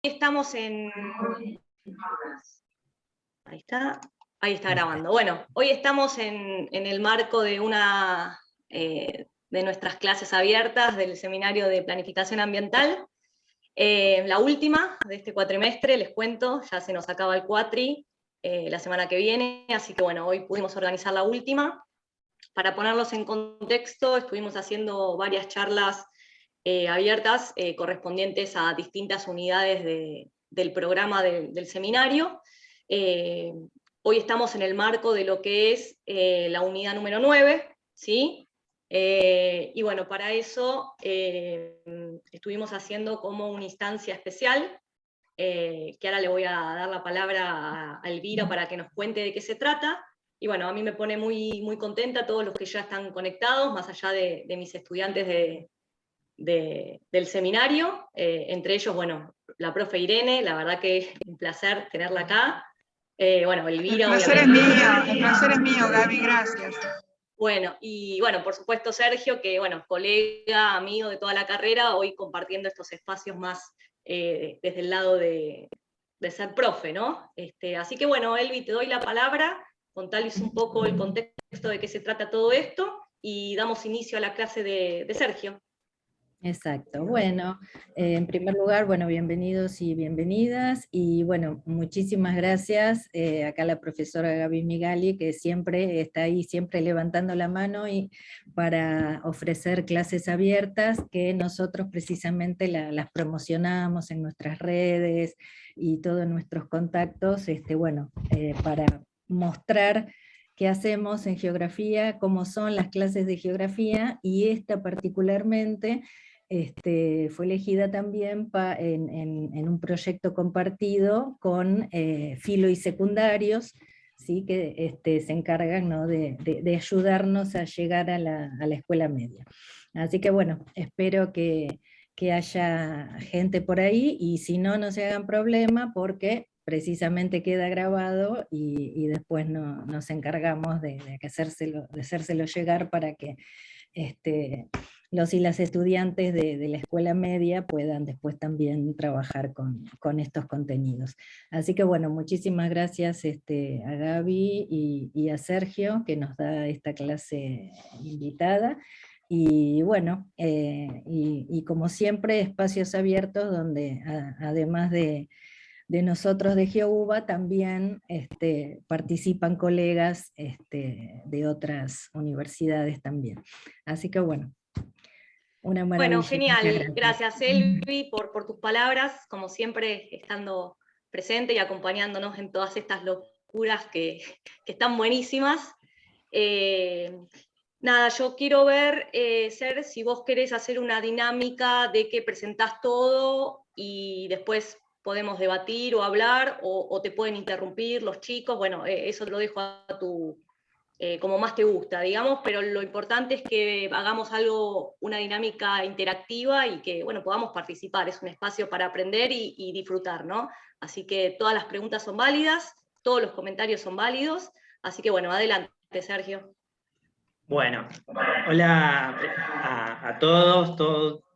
Estamos en... Ahí está grabando. Bueno, hoy estamos en el marco de una de nuestras clases abiertas del Seminario de Planificación Ambiental. La última de este cuatrimestre, les cuento, ya se nos acaba el cuatri la semana que viene, así que bueno, hoy pudimos organizar la última. Para ponerlos en contexto, estuvimos haciendo varias charlas abiertas correspondientes a distintas unidades del programa del seminario. Hoy estamos en el marco de lo que es la unidad número 9, ¿sí? Y bueno, para eso estuvimos haciendo como una instancia especial, que ahora le voy a dar la palabra a Elvira para que nos cuente de qué se trata. Y bueno, a mí me pone muy, muy contenta todos los que ya están conectados, más allá de mis estudiantes del seminario, entre ellos, bueno, la profe Irene, la verdad que es un placer tenerla acá. Bueno, Elvira, el placer es mío, Gaby, gracias. Bueno, y bueno, por supuesto Sergio, que bueno, colega, amigo de toda la carrera, hoy compartiendo estos espacios más desde el lado de ser profe, ¿no? Así que bueno, Elvi, te doy la palabra, contales un poco el contexto de qué se trata todo esto, y damos inicio a la clase de Sergio. Exacto, bueno, en primer lugar, bueno, bienvenidos y bienvenidas, y bueno, muchísimas gracias, acá la profesora Gaby Migali, que siempre está ahí, siempre levantando la mano y para ofrecer clases abiertas, que nosotros precisamente las promocionamos en nuestras redes y todos nuestros contactos, bueno, para mostrar qué hacemos en geografía, cómo son las clases de geografía, y esta particularmente fue elegida también en un proyecto compartido con filo y secundarios, ¿sí? Que se encargan, ¿no? de ayudarnos a llegar a la escuela media. Así que bueno, espero que haya gente por ahí, y si no, no se hagan problema, porque precisamente queda grabado, y después nos encargamos de hacérselo llegar para que los y las estudiantes de la escuela media puedan después también trabajar con estos contenidos. Así que bueno, muchísimas gracias a Gaby y a Sergio, que nos da esta clase invitada. Y bueno, y como siempre, espacios abiertos donde además de nosotros de GeoUBA también participan colegas de otras universidades también. Así que bueno, una maravilla. Bueno, genial. Gracias, Elvi, por tus palabras, como siempre, estando presente y acompañándonos en todas estas locuras que están buenísimas. Nada, yo quiero ver, Ser, si vos querés hacer una dinámica de que presentás todo y después podemos debatir o hablar, o te pueden interrumpir los chicos. Bueno, eso lo dejo a como más te gusta, digamos, pero lo importante es que hagamos algo, una dinámica interactiva, y que, bueno, podamos participar. Es un espacio para aprender y disfrutar, ¿no? Así que todas las preguntas son válidas, todos los comentarios son válidos, así que bueno, adelante, Sergio. Bueno, hola a todos,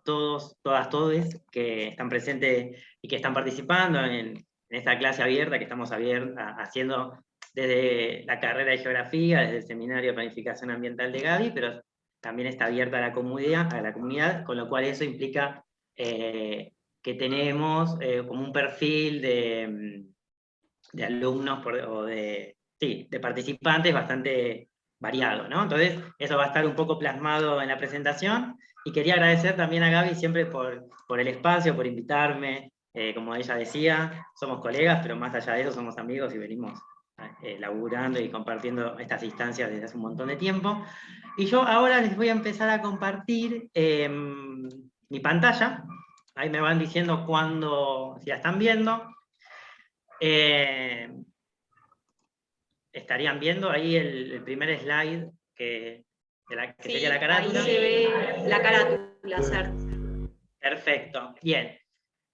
todas, todes que están presentes y que están participando en esta clase abierta que estamos haciendo desde la carrera de Geografía, desde el Seminario de Planificación Ambiental de Gaby, pero también está abierta a la comunidad, con lo cual eso implica que tenemos como un perfil de alumnos de participantes bastante variado, ¿no? Entonces, eso va a estar un poco plasmado en la presentación, y quería agradecer también a Gaby siempre por el espacio, por invitarme. Como ella decía, somos colegas, pero más allá de eso somos amigos, y venimos laburando y compartiendo estas instancias desde hace un montón de tiempo. Y yo ahora les voy a empezar a compartir mi pantalla. Ahí me van diciendo si la están viendo. Estarían viendo ahí el primer slide que sería la carátula. Ahí se ve la carátula, Ser. Perfecto, bien.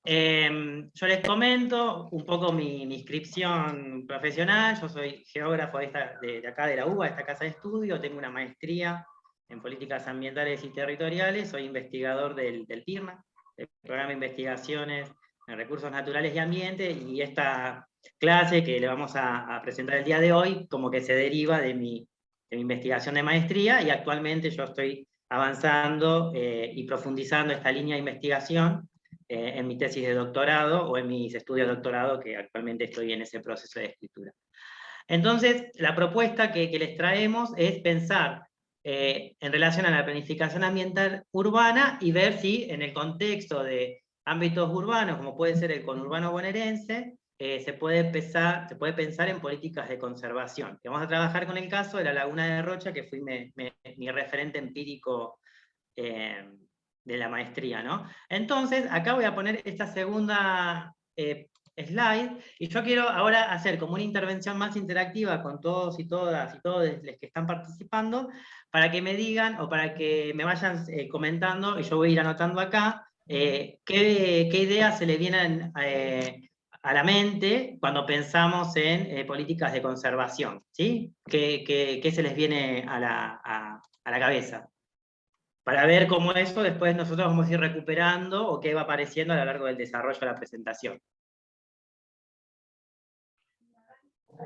Yo les comento un poco mi inscripción profesional. Yo soy geógrafo de acá de la UBA, de esta casa de estudio. Tengo una maestría en políticas ambientales y territoriales. Soy investigador del PIRMA, del Programa de Investigaciones en recursos naturales y ambiente, y esta clase que le vamos a presentar el día de hoy, como que se deriva de mi investigación de maestría, y actualmente yo estoy avanzando y profundizando esta línea de investigación en mi tesis de doctorado, o en mis estudios de doctorado, que actualmente estoy en ese proceso de escritura. Entonces, la propuesta que les traemos es pensar en relación a la planificación ambiental urbana, y ver si en el contexto de ámbitos urbanos, como puede ser el conurbano bonaerense, se puede pensar en políticas de conservación. Y vamos a trabajar con el caso de la Laguna de Rocha, que fui mi referente empírico de la maestría, ¿no? Entonces, acá voy a poner esta segunda slide, y yo quiero ahora hacer como una intervención más interactiva con todos y todas y todos los que están participando, para que me digan, o para que me vayan comentando, y yo voy a ir anotando acá, qué ideas se le vienen a la mente cuando pensamos en políticas de conservación, ¿sí? ¿Qué se les viene a la cabeza? Para ver cómo eso después nosotros vamos a ir recuperando, o qué va apareciendo a lo largo del desarrollo de la presentación.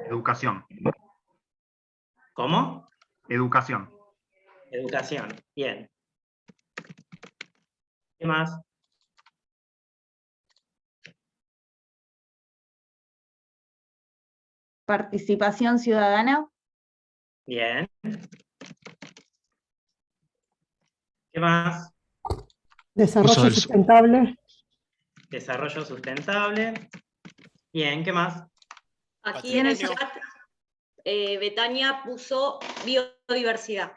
Educación. ¿Cómo? Educación. Educación, bien. ¿Qué más? Participación ciudadana. Bien. ¿Qué más? Desarrollo sustentable. Desarrollo sustentable. Bien, ¿qué más? Aquí en el chat, Betania puso biodiversidad.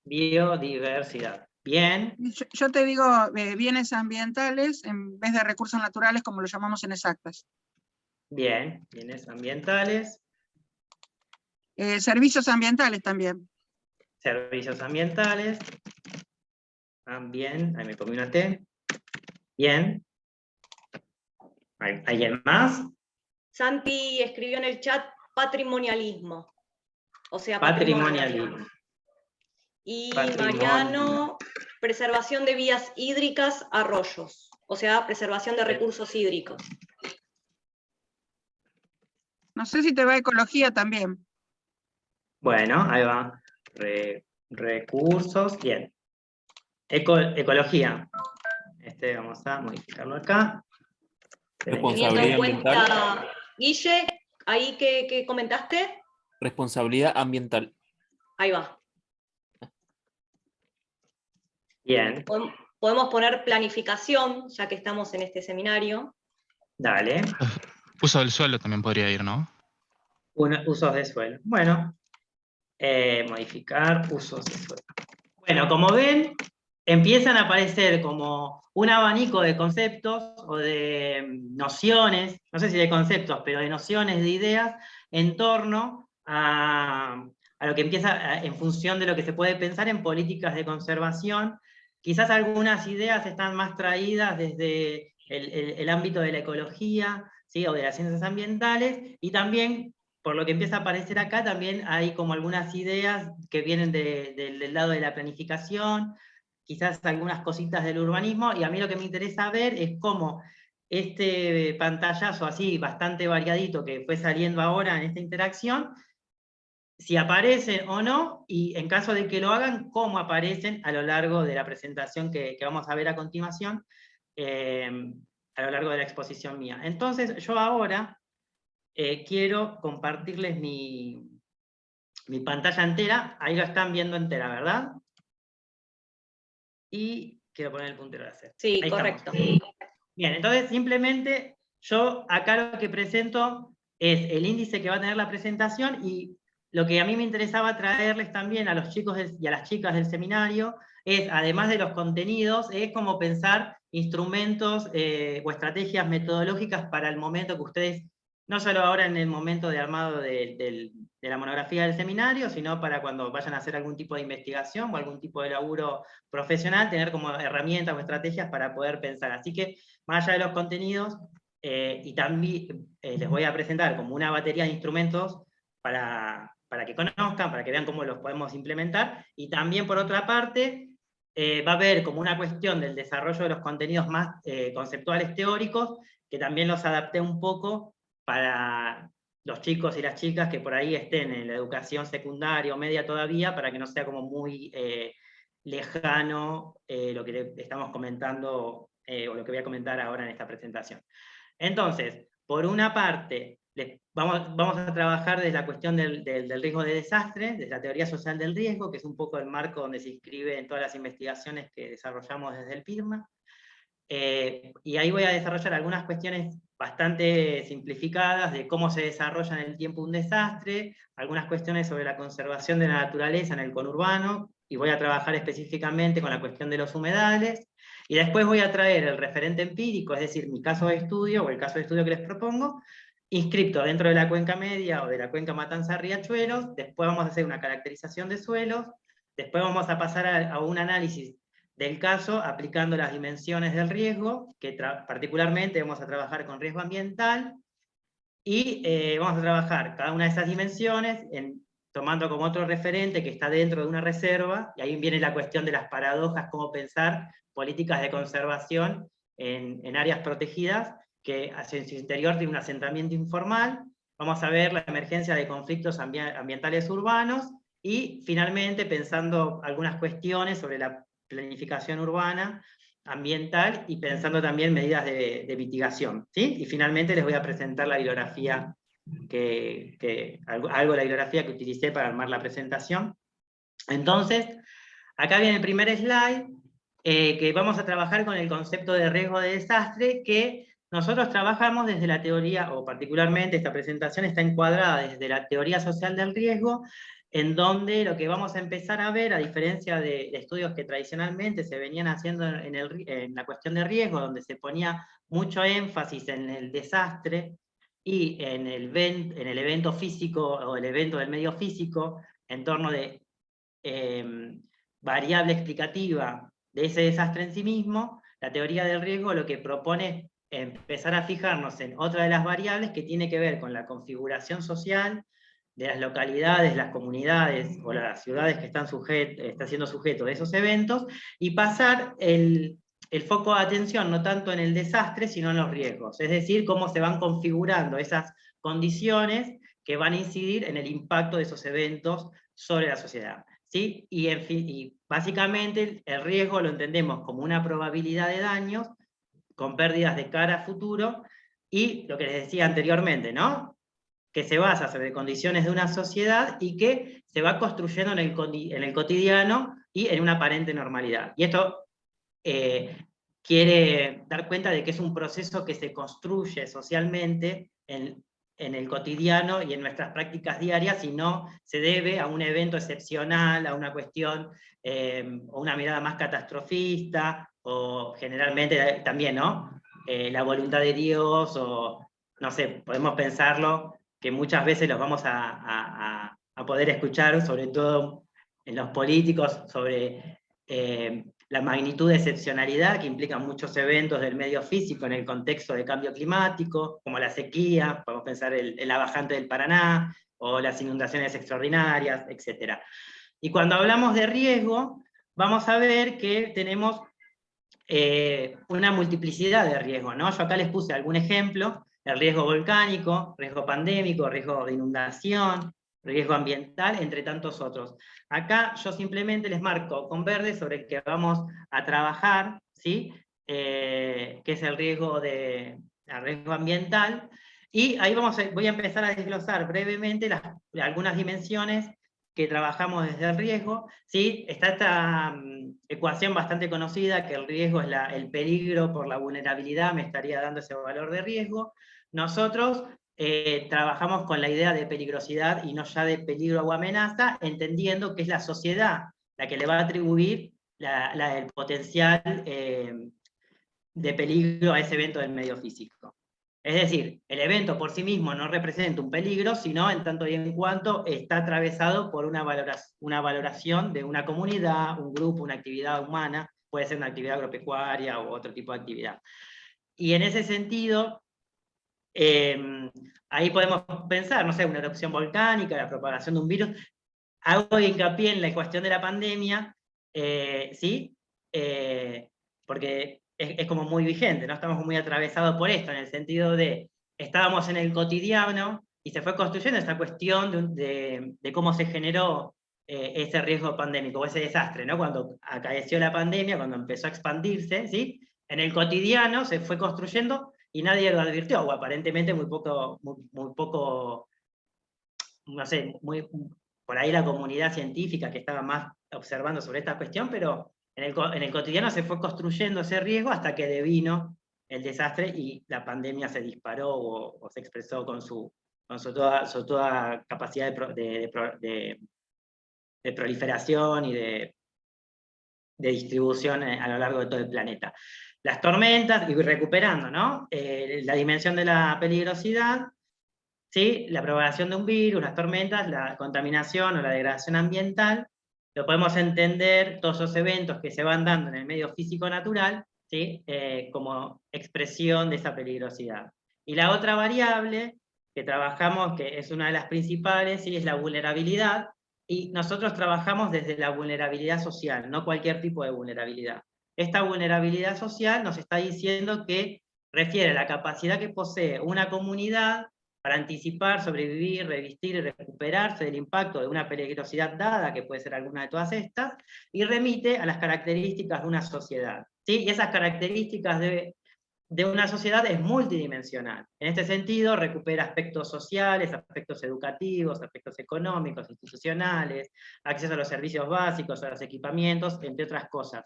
Biodiversidad. Bien. Yo te digo bienes ambientales en vez de recursos naturales, como lo llamamos en exactas. Bien. Bienes ambientales. Servicios ambientales también. Servicios ambientales. Bien, ahí me comí una T. Bien. ¿Alguien más? Santi escribió en el chat patrimonialismo. O sea, Patrimonialismo. Y Patrimonio. Mariano, preservación de vías hídricas, arroyos. O sea, preservación de recursos hídricos. No sé si te va ecología también. Bueno, ahí va. Recursos, bien. Ecología. Vamos a modificarlo acá. Teniendo en cuenta, Guille, ahí que comentaste. Responsabilidad ambiental. Ahí va. Bien. Podemos poner planificación, ya que estamos en este seminario. Dale. Uso del suelo también podría ir, ¿no? Usos de suelo. Bueno. Modificar usos de suelo. Bueno, como ven, empiezan a aparecer como un abanico de conceptos o de nociones, no sé si de conceptos, pero de nociones, de ideas, en torno a lo que empieza en función de lo que se puede pensar en políticas de conservación. Quizás algunas ideas están más traídas desde el ámbito de la ecología, ¿sí? O de las ciencias ambientales, y también, por lo que empieza a aparecer acá, también hay como algunas ideas que vienen del lado de la planificación, quizás algunas cositas del urbanismo, y a mí lo que me interesa ver es cómo este pantallazo así bastante variadito que fue saliendo ahora en esta interacción, si aparecen o no, y en caso de que lo hagan, cómo aparecen a lo largo de la presentación que vamos a ver a continuación, a lo largo de la exposición mía. Entonces, yo ahora quiero compartirles mi pantalla entera. Ahí lo están viendo entera, ¿verdad? Y quiero poner el puntero de hacer. Sí, ahí correcto. Estamos. Bien, entonces simplemente yo acá lo que presento es el índice que va a tener la presentación, y lo que a mí me interesaba traerles también a los chicos y a las chicas del seminario es, además de los contenidos, es como pensar instrumentos o estrategias metodológicas para el momento que ustedes, no solo ahora en el momento de armado de la monografía del seminario, sino para cuando vayan a hacer algún tipo de investigación o algún tipo de laburo profesional, tener como herramientas o estrategias para poder pensar. Así que, más allá de los contenidos, y también les voy a presentar como una batería de instrumentos para que conozcan, para que vean cómo los podemos implementar, y también, por otra parte, va a haber como una cuestión del desarrollo de los contenidos más conceptuales teóricos, que también los adapté un poco para los chicos y las chicas que por ahí estén en la educación secundaria o media todavía, para que no sea como muy lejano lo que estamos comentando, o lo que voy a comentar ahora en esta presentación. Entonces, por una parte, vamos a trabajar desde la cuestión del riesgo de desastre, desde la teoría social del riesgo, que es un poco el marco donde se inscribe en todas las investigaciones que desarrollamos desde el PIRMA. Y ahí voy a desarrollar algunas cuestiones bastante simplificadas de cómo se desarrolla en el tiempo un desastre, algunas cuestiones sobre la conservación de la naturaleza en el conurbano, y voy a trabajar específicamente con la cuestión de los humedales, y después voy a traer el referente empírico, es decir, mi caso de estudio, o el caso de estudio que les propongo, inscripto dentro de la cuenca media o de la cuenca Matanza-Riachuelos. Después vamos a hacer una caracterización de suelos, después vamos a pasar a un análisis del caso aplicando las dimensiones del riesgo, que particularmente vamos a trabajar con riesgo ambiental, y vamos a trabajar cada una de esas dimensiones tomando como otro referente que está dentro de una reserva, y ahí viene la cuestión de las paradojas, cómo pensar políticas de conservación en áreas protegidas, que en su interior tiene un asentamiento informal. Vamos a ver la emergencia de conflictos ambientales urbanos, y finalmente pensando algunas cuestiones sobre la planificación urbana, ambiental, y pensando también medidas de mitigación, ¿sí? Y finalmente les voy a presentar la bibliografía, algo de la bibliografía que utilicé para armar la presentación. Entonces, acá viene el primer slide, que vamos a trabajar con el concepto de riesgo de desastre, que nosotros trabajamos desde la teoría, o particularmente esta presentación está encuadrada desde la teoría social del riesgo, en donde lo que vamos a empezar a ver, a diferencia de estudios que tradicionalmente se venían haciendo en la cuestión de riesgo, donde se ponía mucho énfasis en el desastre y en el evento físico, o el evento del medio físico, en torno de variable explicativa de ese desastre en sí mismo, la teoría del riesgo lo que propone es empezar a fijarnos en otra de las variables que tiene que ver con la configuración social de las localidades, las comunidades o las ciudades que están siendo sujetos de esos eventos, y pasar el foco de atención no tanto en el desastre, sino en los riesgos, es decir, cómo se van configurando esas condiciones que van a incidir en el impacto de esos eventos sobre la sociedad, ¿sí? Y básicamente el riesgo lo entendemos como una probabilidad de daños con pérdidas de cara a futuro, y lo que les decía anteriormente, ¿no?, que se basa sobre condiciones de una sociedad y que se va construyendo en el cotidiano y en una aparente normalidad. Y esto quiere dar cuenta de que es un proceso que se construye socialmente en el cotidiano y en nuestras prácticas diarias, y no se debe a un evento excepcional, a una cuestión, o una mirada más catastrofista, o generalmente también, ¿no?, la voluntad de Dios, o no sé, podemos pensarlo, que muchas veces los vamos a poder escuchar, sobre todo en los políticos, sobre la magnitud de excepcionalidad que implican muchos eventos del medio físico en el contexto de cambio climático, como la sequía, podemos pensar en la bajante del Paraná, o las inundaciones extraordinarias, etc. Y cuando hablamos de riesgo, vamos a ver que tenemos una multiplicidad de riesgos, ¿no? Yo acá les puse algún ejemplo: el riesgo volcánico, riesgo pandémico, riesgo de inundación, riesgo ambiental, entre tantos otros. Acá yo simplemente les marco con verde sobre el que vamos a trabajar, ¿sí? Que es el riesgo ambiental, y ahí voy a empezar a desglosar brevemente algunas dimensiones que trabajamos desde el riesgo, ¿sí? Está esta ecuación bastante conocida, que el riesgo es el peligro por la vulnerabilidad, me estaría dando ese valor de riesgo. Nosotros trabajamos con la idea de peligrosidad y no ya de peligro o amenaza, entendiendo que es la sociedad la que le va a atribuir el potencial de peligro a ese evento del medio físico. Es decir, el evento por sí mismo no representa un peligro, sino en tanto y en cuanto está atravesado por una valoración de una comunidad, un grupo, una actividad humana, puede ser una actividad agropecuaria u otro tipo de actividad. Y en ese sentido, ahí podemos pensar, no sé, una erupción volcánica, la propagación de un virus. Hago hincapié en la cuestión de la pandemia, ¿sí? Porque es como muy vigente, ¿no? Estamos muy atravesados por esto, en el sentido de, estábamos en el cotidiano, y se fue construyendo esta cuestión de cómo se generó ese riesgo pandémico, o ese desastre, ¿no? Cuando acaeció la pandemia, cuando empezó a expandirse, ¿sí? En el cotidiano se fue construyendo y nadie lo advirtió, o aparentemente muy poco, no sé, por ahí la comunidad científica que estaba más observando sobre esta cuestión, pero en el cotidiano se fue construyendo ese riesgo hasta que devino el desastre y la pandemia se disparó o se expresó con toda capacidad de proliferación y de distribución a lo largo de todo el planeta. Las tormentas, y recuperando, ¿no? La dimensión de la peligrosidad, ¿sí? La propagación de un virus, las tormentas, la contaminación o la degradación ambiental, lo podemos entender, todos esos eventos que se van dando en el medio físico-natural, ¿sí? Como expresión de esa peligrosidad. Y la otra variable que trabajamos, que es una de las principales, ¿sí? Es la vulnerabilidad, y nosotros trabajamos desde la vulnerabilidad social, no cualquier tipo de vulnerabilidad. Esta vulnerabilidad social nos está diciendo que refiere a la capacidad que posee una comunidad para anticipar, sobrevivir, resistir y recuperarse del impacto de una peligrosidad dada, que puede ser alguna de todas estas, y remite a las características de una sociedad, ¿sí? Y esas características de una sociedad es multidimensional. En este sentido, recupera aspectos sociales, aspectos educativos, aspectos económicos, institucionales, acceso a los servicios básicos, a los equipamientos, entre otras cosas,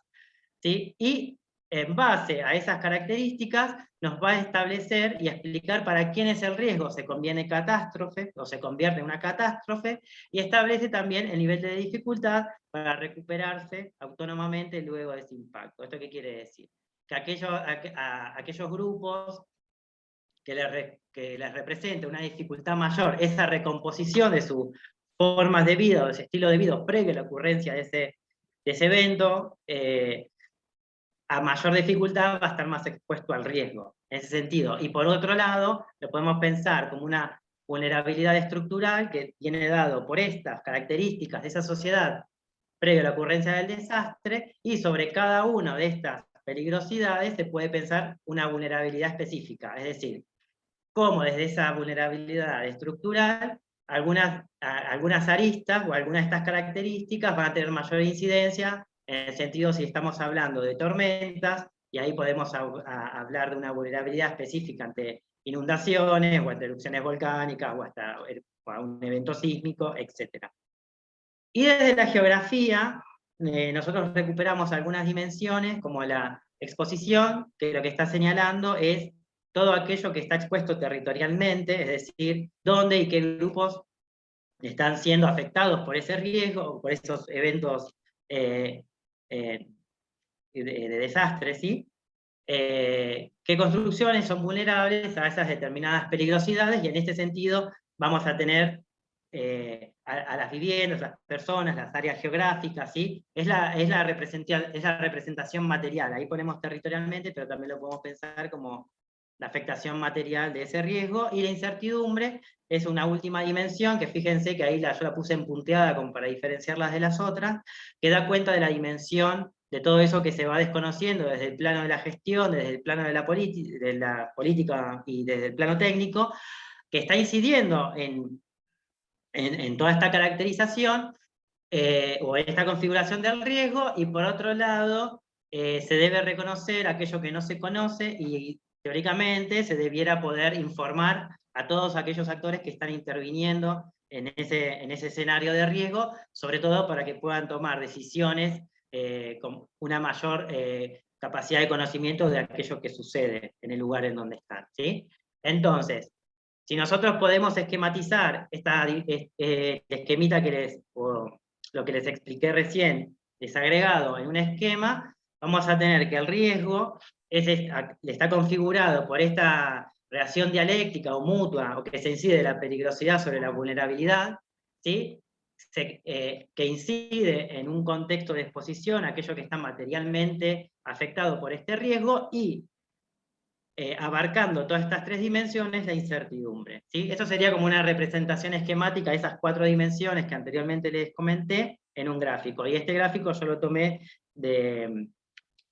¿sí? Y en base a esas características, nos va a establecer y explicar para quién es el riesgo, se conviene catástrofe, o se convierte en una catástrofe, y establece también el nivel de dificultad para recuperarse autónomamente luego de ese impacto. ¿Esto qué quiere decir? Que aquellos grupos que les represente una dificultad mayor, esa recomposición de sus formas de vida, o de ese estilo de vida previo a la ocurrencia de ese evento, a mayor dificultad va a estar más expuesto al riesgo, en ese sentido. Y por otro lado, lo podemos pensar como una vulnerabilidad estructural que viene dado por estas características de esa sociedad previo a la ocurrencia del desastre, y sobre cada una de estas peligrosidades se puede pensar una vulnerabilidad específica, es decir, cómo desde esa vulnerabilidad estructural algunas aristas o algunas de estas características van a tener mayor incidencia, en el sentido si estamos hablando de tormentas, y ahí podemos hablar de una vulnerabilidad específica ante inundaciones, o ante erupciones volcánicas, o hasta a un evento sísmico, etc. Y desde la geografía, nosotros recuperamos algunas dimensiones, como la exposición, que lo que está señalando es todo aquello que está expuesto territorialmente, es decir, dónde y qué grupos están siendo afectados por ese riesgo, por esos eventos de desastre, ¿sí? Qué construcciones son vulnerables a esas determinadas peligrosidades, y en este sentido vamos a tener a las viviendas, las personas, las áreas geográficas, ¿sí? Es la representación material, ahí ponemos territorialmente, pero también lo podemos pensar como la afectación material de ese riesgo. Y la incertidumbre es una última dimensión, que fíjense que ahí yo la puse en punteada como para diferenciarlas de las otras, que da cuenta de la dimensión de todo eso que se va desconociendo desde el plano de la gestión, desde el plano de la política y desde el plano técnico, que está incidiendo en toda esta caracterización o en esta configuración del riesgo. Y por otro lado, se debe reconocer aquello que no se conoce, y teóricamente se debiera poder informar a todos aquellos actores que están interviniendo en ese escenario de riesgo, sobre todo para que puedan tomar decisiones con una mayor capacidad de conocimiento de aquello que sucede en el lugar en donde están, ¿sí? Entonces, si nosotros podemos esquematizar esta esquemita o lo que les expliqué recién, desagregado en un esquema, vamos a tener que el riesgo está configurado por esta reacción dialéctica o mutua, o que se incide la peligrosidad sobre la vulnerabilidad, ¿sí? Que incide en un contexto de exposición a aquello que está materialmente afectado por este riesgo, y abarcando todas estas tres dimensiones, la incertidumbre, ¿sí? Eso sería como una representación esquemática de esas cuatro dimensiones que anteriormente les comenté en un gráfico. Y este gráfico yo lo tomé de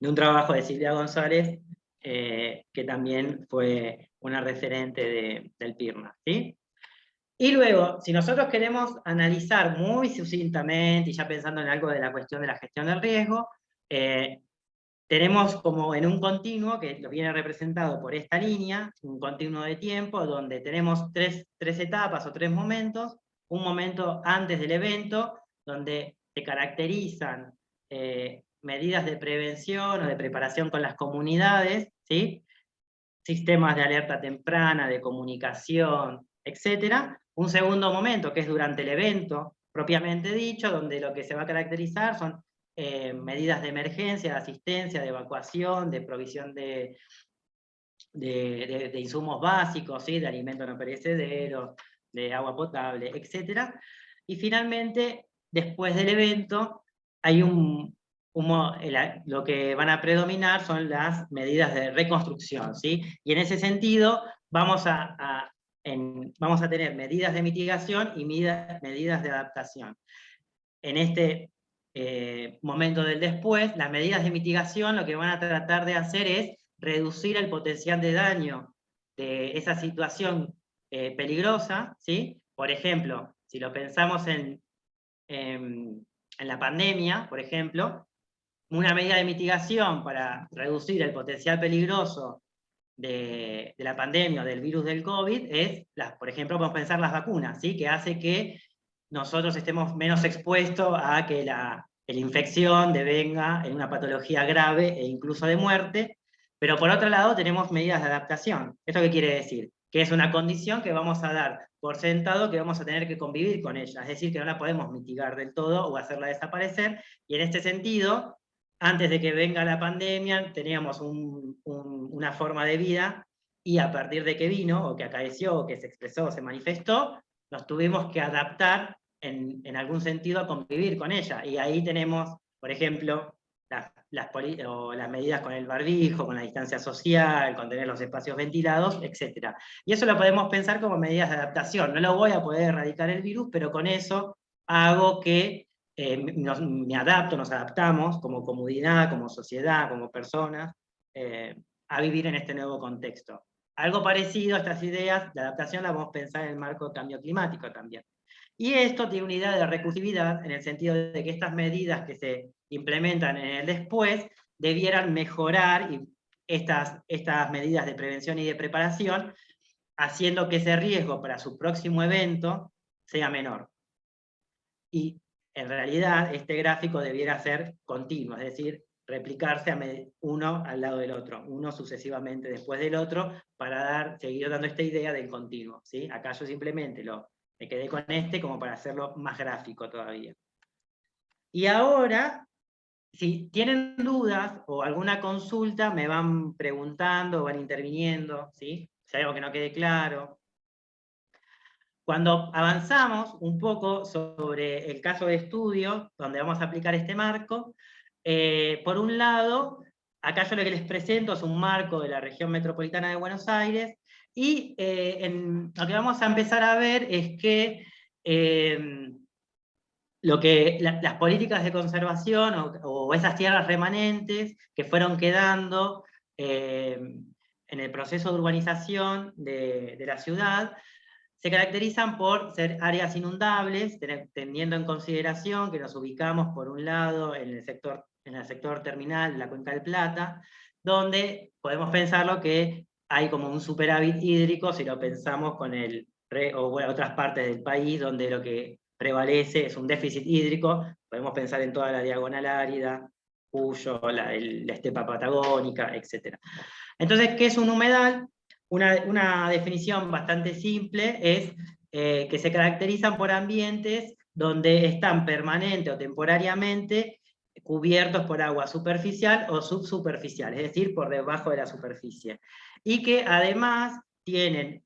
de un trabajo de Silvia González, que también fue una referente del PIRNA, ¿sí? Y luego, si nosotros queremos analizar muy sucintamente, y ya pensando en algo de la cuestión de la gestión del riesgo, tenemos como en un continuo, que lo viene representado por esta línea, un continuo de tiempo, donde tenemos tres etapas o tres momentos. Un momento antes del evento, donde se caracterizan medidas de prevención o de preparación con las comunidades, ¿sí? Sistemas de alerta temprana, de comunicación, etc. Un segundo momento, que es durante el evento propiamente dicho, donde lo que se va a caracterizar son medidas de emergencia, de asistencia, de evacuación, de provisión de insumos básicos, ¿sí? De alimentos no perecederos, de agua potable, etc. Y finalmente, después del evento, hay lo que van a predominar son las medidas de reconstrucción, ¿sí? Y en ese sentido, vamos a tener medidas de mitigación y medidas de adaptación. En este momento del después, las medidas de mitigación lo que van a tratar de hacer es reducir el potencial de daño de esa situación peligrosa, ¿sí? Por ejemplo, si lo pensamos en la pandemia, por ejemplo, una medida de mitigación para reducir el potencial peligroso de la pandemia o del virus del COVID es, por ejemplo, podemos pensar las vacunas, ¿sí? Que hace que nosotros estemos menos expuestos a que la infección devenga en una patología grave e incluso de muerte, pero por otro lado tenemos medidas de adaptación. ¿Esto qué quiere decir? Que es una condición que vamos a dar por sentado que vamos a tener que convivir con ella, es decir, que no la podemos mitigar del todo o hacerla desaparecer, y en este sentido, antes de que venga la pandemia, teníamos una forma de vida, y a partir de que vino, o que acaeció, o que se expresó, o se manifestó, nos tuvimos que adaptar en algún sentido a convivir con ella. Y ahí tenemos, por ejemplo, las medidas con el barbijo, con la distancia social, con tener los espacios ventilados, etc. Y eso lo podemos pensar como medidas de adaptación. No lo voy a poder erradicar el virus, pero con eso hago que me adapto, nos adaptamos como comunidad, como sociedad, como personas, a vivir en este nuevo contexto. Algo parecido a estas ideas de adaptación las vamos a pensar en el marco de cambio climático también. Y esto tiene una idea de recursividad en el sentido de que estas medidas que se implementan en el después debieran mejorar estas medidas de prevención y de preparación, haciendo que ese riesgo para su próximo evento sea menor. Y en realidad este gráfico debiera ser continuo, es decir, replicarse uno al lado del otro, uno sucesivamente después del otro, para seguir dando esta idea del continuo, ¿sí? Acá yo simplemente me quedé con como para hacerlo más gráfico todavía. Y ahora, si tienen dudas o alguna consulta, me van preguntando, van interviniendo, ¿sí? Si hay algo que no quede claro. Cuando avanzamos un poco sobre el caso de estudio, donde vamos a aplicar este marco, por un lado, acá yo lo que les presento es un marco de la región metropolitana de Buenos Aires, y lo que vamos a empezar a ver es que las políticas de conservación o esas tierras remanentes que fueron quedando en el proceso de urbanización de la ciudad, se caracterizan por ser áreas inundables, teniendo en consideración que nos ubicamos por un lado en el sector terminal de la Cuenca del Plata, donde podemos pensarlo que hay como un superávit hídrico si lo pensamos con otras partes del país donde lo que prevalece es un déficit hídrico. Podemos pensar en toda la diagonal árida, Cuyo, la estepa patagónica, etc. Entonces, ¿qué es un humedal? Una definición bastante simple es que se caracterizan por ambientes donde están permanente o temporariamente cubiertos por agua superficial o subsuperficial, es decir, por debajo de la superficie. Y que además tienen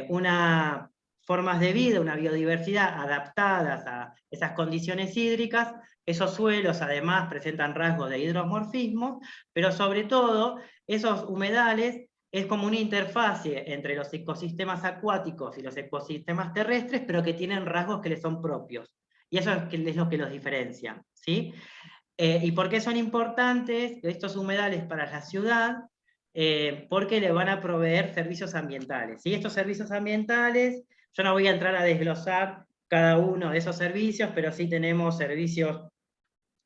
unas formas de vida, una biodiversidad adaptadas a esas condiciones hídricas. Esos suelos además presentan rasgos de hidromorfismo, pero sobre todo esos humedales es como una interfase entre los ecosistemas acuáticos y los ecosistemas terrestres, pero que tienen rasgos que les son propios. Y eso es lo que los diferencia, ¿sí? ¿Y por qué son importantes estos humedales para la ciudad? Porque le van a proveer servicios ambientales. ¿Sí? Estos servicios ambientales, yo no voy a entrar a desglosar cada uno de esos servicios, pero sí tenemos servicios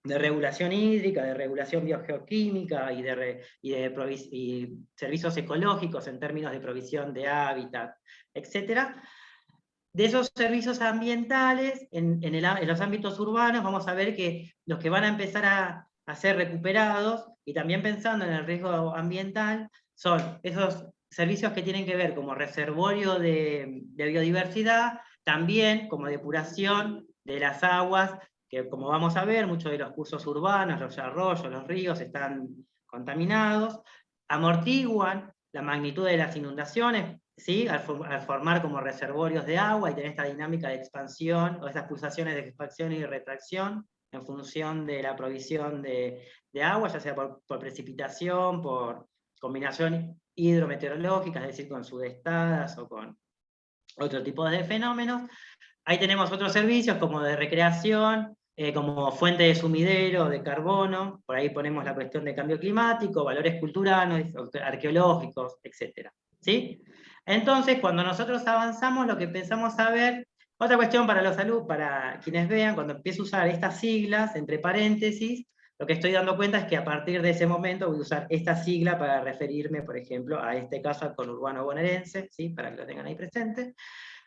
de regulación hídrica, de regulación biogeoquímica y servicios ecológicos en términos de provisión de hábitat, etc. De esos servicios ambientales, en los ámbitos urbanos, vamos a ver que los que van a empezar a ser recuperados, y también pensando en el riesgo ambiental, son esos servicios que tienen que ver como reservorio de biodiversidad, también como depuración de las aguas, que como vamos a ver, muchos de los cursos urbanos, los arroyos, los ríos están contaminados, amortiguan la magnitud de las inundaciones, ¿sí? Al formar como reservorios de agua y tener esta dinámica de expansión, o estas pulsaciones de expansión y de retracción, en función de la provisión de agua, ya sea por precipitación, por combinación hidrometeorológica, es decir, con sudestadas o con otro tipo de fenómenos. Ahí tenemos otros servicios como de recreación, como fuente de sumidero, de carbono, por ahí ponemos la cuestión de cambio climático, valores culturales, arqueológicos, etc. ¿Sí? Entonces, cuando nosotros avanzamos, lo que empezamos a ver, otra cuestión para los alumnos, para quienes vean, cuando empiezo a usar estas siglas, entre paréntesis, lo que estoy dando cuenta es que a partir de ese momento voy a usar esta sigla para referirme, por ejemplo, a este caso al conurbano bonaerense, ¿sí? Para que lo tengan ahí presente.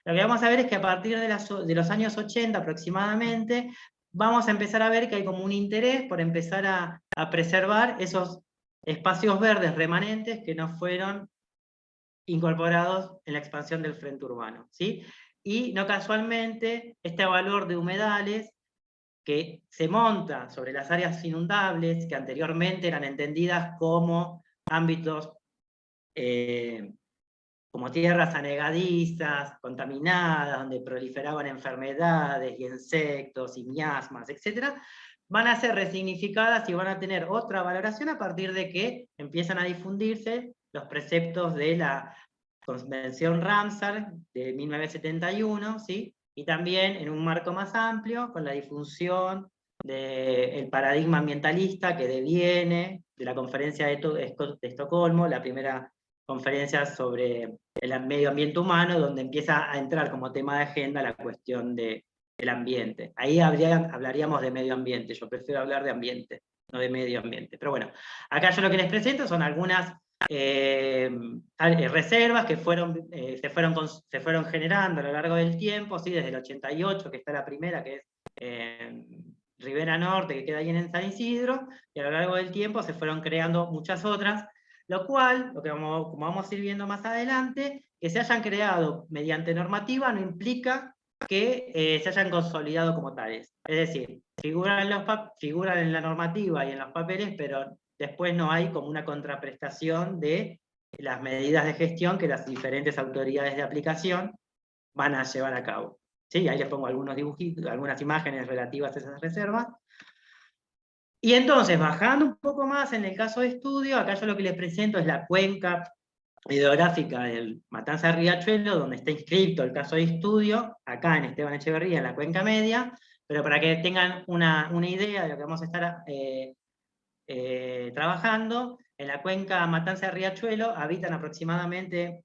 Lo que vamos a ver es que a partir de los años 80 aproximadamente, vamos a empezar a ver que hay como un interés por empezar a preservar esos espacios verdes remanentes que no fueron incorporados en la expansión del frente urbano, ¿sí? Y no casualmente, este valor de humedales que se monta sobre las áreas inundables, que anteriormente eran entendidas como ámbitos, como tierras anegadizas, contaminadas, donde proliferaban enfermedades y insectos y miasmas, etc., van a ser resignificadas y van a tener otra valoración a partir de que empiezan a difundirse los preceptos de la Convención Ramsar de 1971, ¿sí? Y también en un marco más amplio, con la difusión del paradigma ambientalista que deviene de la Conferencia de Estocolmo, la primera conferencia sobre el medio ambiente humano, donde empieza a entrar como tema de agenda la cuestión del ambiente. Ahí hablaríamos de medio ambiente, yo prefiero hablar de ambiente, no de medio ambiente. Pero bueno, acá yo lo que les presento son algunas reservas que se fueron generando a lo largo del tiempo, ¿sí? Desde el 88, que está la primera, que es Ribera Norte, que queda ahí en San Isidro, y a lo largo del tiempo se fueron creando muchas otras, lo cual, como vamos a ir viendo más adelante, que se hayan creado mediante normativa no implica que se hayan consolidado como tales. Es decir, figuran en la normativa y en los papeles, pero después no hay como una contraprestación de las medidas de gestión que las diferentes autoridades de aplicación van a llevar a cabo. ¿Sí? Ahí les pongo algunos dibujitos, algunas imágenes relativas a esas reservas. Y entonces, bajando un poco más en el caso de estudio, acá yo lo que les presento es la cuenca hidrográfica del Matanza Riachuelo, donde está inscrito el caso de estudio, acá en Esteban Echeverría, en la cuenca media, pero para que tengan una idea de lo que vamos a estar trabajando, en la cuenca Matanza Riachuelo habitan aproximadamente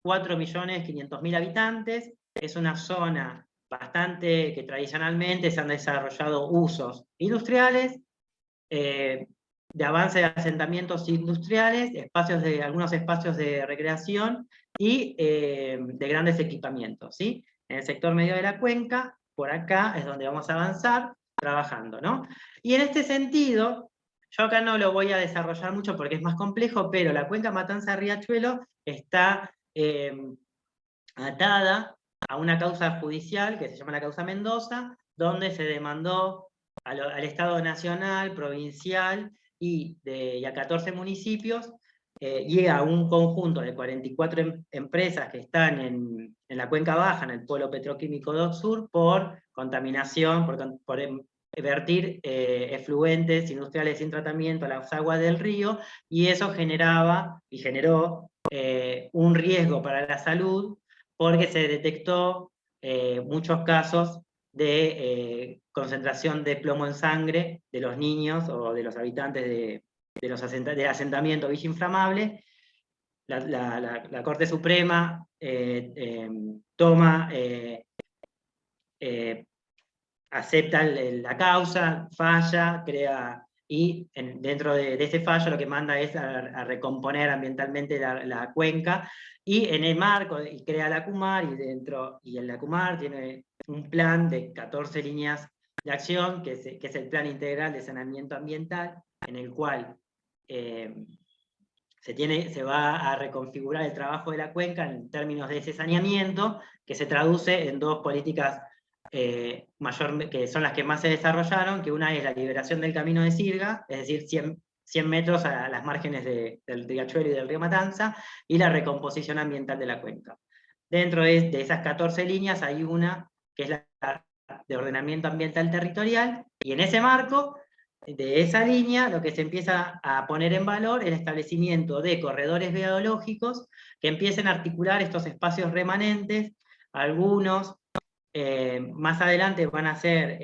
4.500.000 habitantes, es una zona bastante que tradicionalmente se han desarrollado usos industriales, de avance de asentamientos industriales, algunos espacios de recreación y de grandes equipamientos, ¿sí? En el sector medio de la cuenca, por acá es donde vamos a avanzar trabajando, ¿no? Y en este sentido, yo acá no lo voy a desarrollar mucho porque es más complejo, pero la cuenca Matanza-Riachuelo está atada a una causa judicial que se llama la causa Mendoza, donde se demandó al Estado Nacional, provincial y a 14 municipios, y a un conjunto de 44 empresas que están en la cuenca baja, en el polo petroquímico Dock Sur, por contaminación, por vertir efluentes industriales sin tratamiento a las aguas del río, y eso generó un riesgo para la salud, porque se detectó muchos casos de concentración de plomo en sangre de los niños o de los habitantes del asentamiento Villa Inflamable. La Corte Suprema acepta la causa, falla, crea, y dentro de ese fallo lo que manda es a recomponer ambientalmente la cuenca, y en el marco, y crea la CUMAR, y en la CUMAR tiene un plan de 14 líneas de acción, que es el Plan Integral de Saneamiento Ambiental, en el cual se va a reconfigurar el trabajo de la cuenca en términos de ese saneamiento, que se traduce en dos políticas que son las que más se desarrollaron, que una es la liberación del camino de Sirga, es decir, 100 metros a las márgenes del riachuelo y del río Matanza, y la recomposición ambiental de la cuenca. Dentro de esas 14 líneas hay una que es la de ordenamiento ambiental territorial, y en ese marco de esa línea lo que se empieza a poner en valor es el establecimiento de corredores biológicos que empiecen a articular estos espacios remanentes. Algunos más adelante van a ser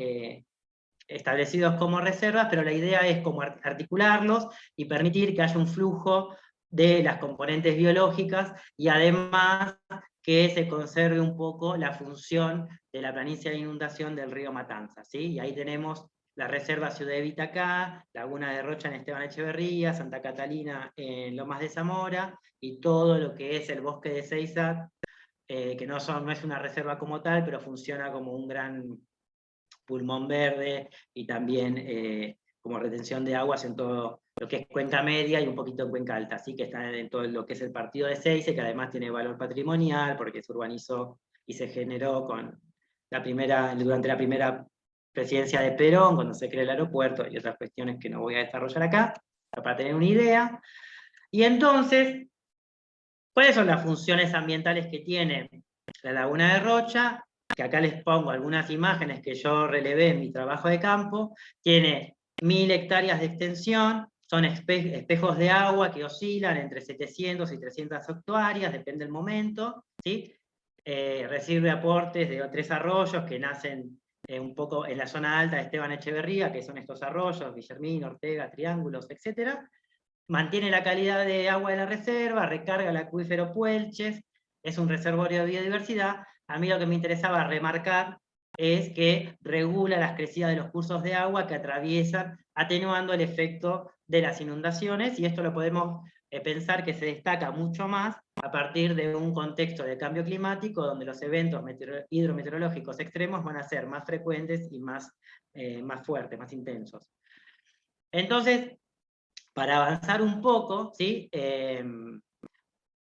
establecidos como reservas, pero la idea es como articularlos y permitir que haya un flujo de las componentes biológicas, y además que se conserve un poco la función de la planicie de inundación del río Matanza, ¿sí? Y ahí tenemos la reserva Ciudad de Vitacá, Laguna de Rocha en Esteban Echeverría, Santa Catalina en Lomas de Zamora, y todo lo que es el bosque de Seiza, que no es una reserva como tal, pero funciona como un gran pulmón verde, y también como retención de aguas en todo lo que es Cuenca Media y un poquito en Cuenca Alta, así que está en todo lo que es el partido de Seiza, que además tiene valor patrimonial, porque se urbanizó y se generó durante la primera presidencia de Perón, cuando se creó el aeropuerto, y otras cuestiones que no voy a desarrollar acá, para tener una idea. Y entonces, ¿cuáles son las funciones ambientales que tiene la Laguna de Rocha? Que acá les pongo algunas imágenes que yo relevé en mi trabajo de campo. Tiene 1000 hectáreas de extensión, son espejos de agua que oscilan entre 700 y 300 hectáreas, depende del momento, ¿sí? Recibe aportes de 3 arroyos que nacen un poco en la zona alta de Esteban Echeverría, que son estos arroyos, Guillermín, Ortega, Triángulos, etc. Mantiene la calidad de agua de la reserva, recarga el acuífero Puelches, es un reservorio de biodiversidad. A mí lo que me interesaba remarcar es que regula las crecidas de los cursos de agua que atraviesan, atenuando el efecto de las inundaciones, y esto lo podemos pensar que se destaca mucho más a partir de un contexto de cambio climático, donde los eventos hidrometeorológicos extremos van a ser más frecuentes y más fuertes, más intensos. Entonces, para avanzar un poco, ¿sí?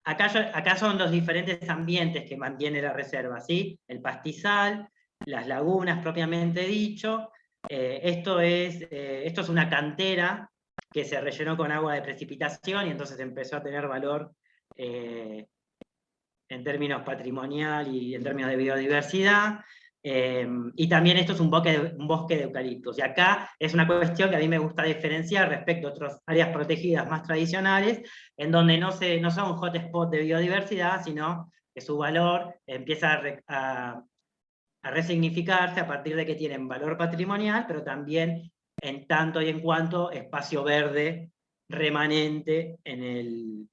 Acá son los diferentes ambientes que mantiene la reserva, ¿sí? El pastizal, las lagunas propiamente dicho. Esto es una cantera que se rellenó con agua de precipitación, y entonces empezó a tener valor en términos patrimonial y en términos de biodiversidad. Y también esto es un bosque de eucaliptos. Y acá es una cuestión que a mí me gusta diferenciar respecto a otras áreas protegidas más tradicionales, en donde no son hotspot de biodiversidad, sino que su valor empieza a resignificarse a partir de que tienen valor patrimonial, pero también en tanto y en cuanto espacio verde remanente en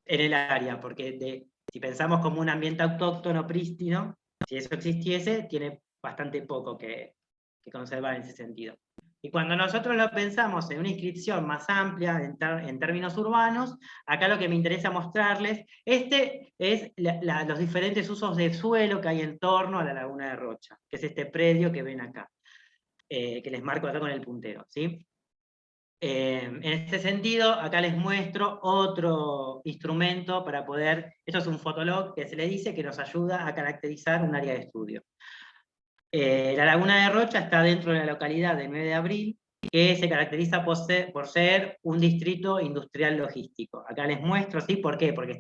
el área, porque si pensamos como un ambiente autóctono prístino, si eso existiese, tiene bastante poco que conservar en ese sentido. Y cuando nosotros lo pensamos en una inscripción más amplia en términos urbanos, acá lo que me interesa mostrarles, es los diferentes usos de suelo que hay en torno a la Laguna de Rocha, que es este predio que ven acá, que les marco acá con el puntero, ¿sí? En este sentido, acá les muestro otro instrumento para poder, esto es un fotolog que se le dice, que nos ayuda a caracterizar un área de estudio. La Laguna de Rocha está dentro de la localidad de 9 de Abril, que se caracteriza por ser un distrito industrial logístico. Acá les muestro, ¿sí? ¿Por qué? Porque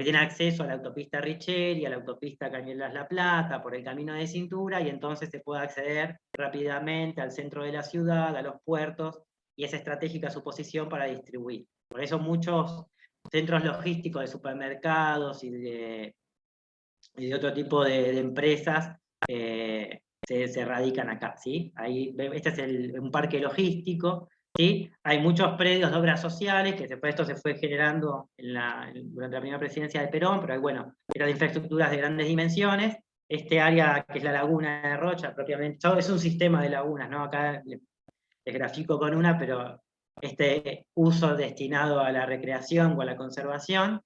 tiene acceso a la autopista Richeri, a la autopista Cañuelas-La Plata, por el camino de cintura, y entonces se puede acceder rápidamente al centro de la ciudad, a los puertos, y es estratégica su posición para distribuir. Por eso muchos centros logísticos de supermercados y de otro tipo de empresas se radican acá, ¿sí? Ahí, este es un parque logístico, ¿sí? Hay muchos predios de obras sociales, que esto se fue generando durante la primera presidencia de Perón, pero hay, bueno, eran infraestructuras de grandes dimensiones. Este área, que es la laguna de Rocha, propiamente, es un sistema de lagunas, ¿no? Acá les grafico con una, pero este uso destinado a la recreación o a la conservación.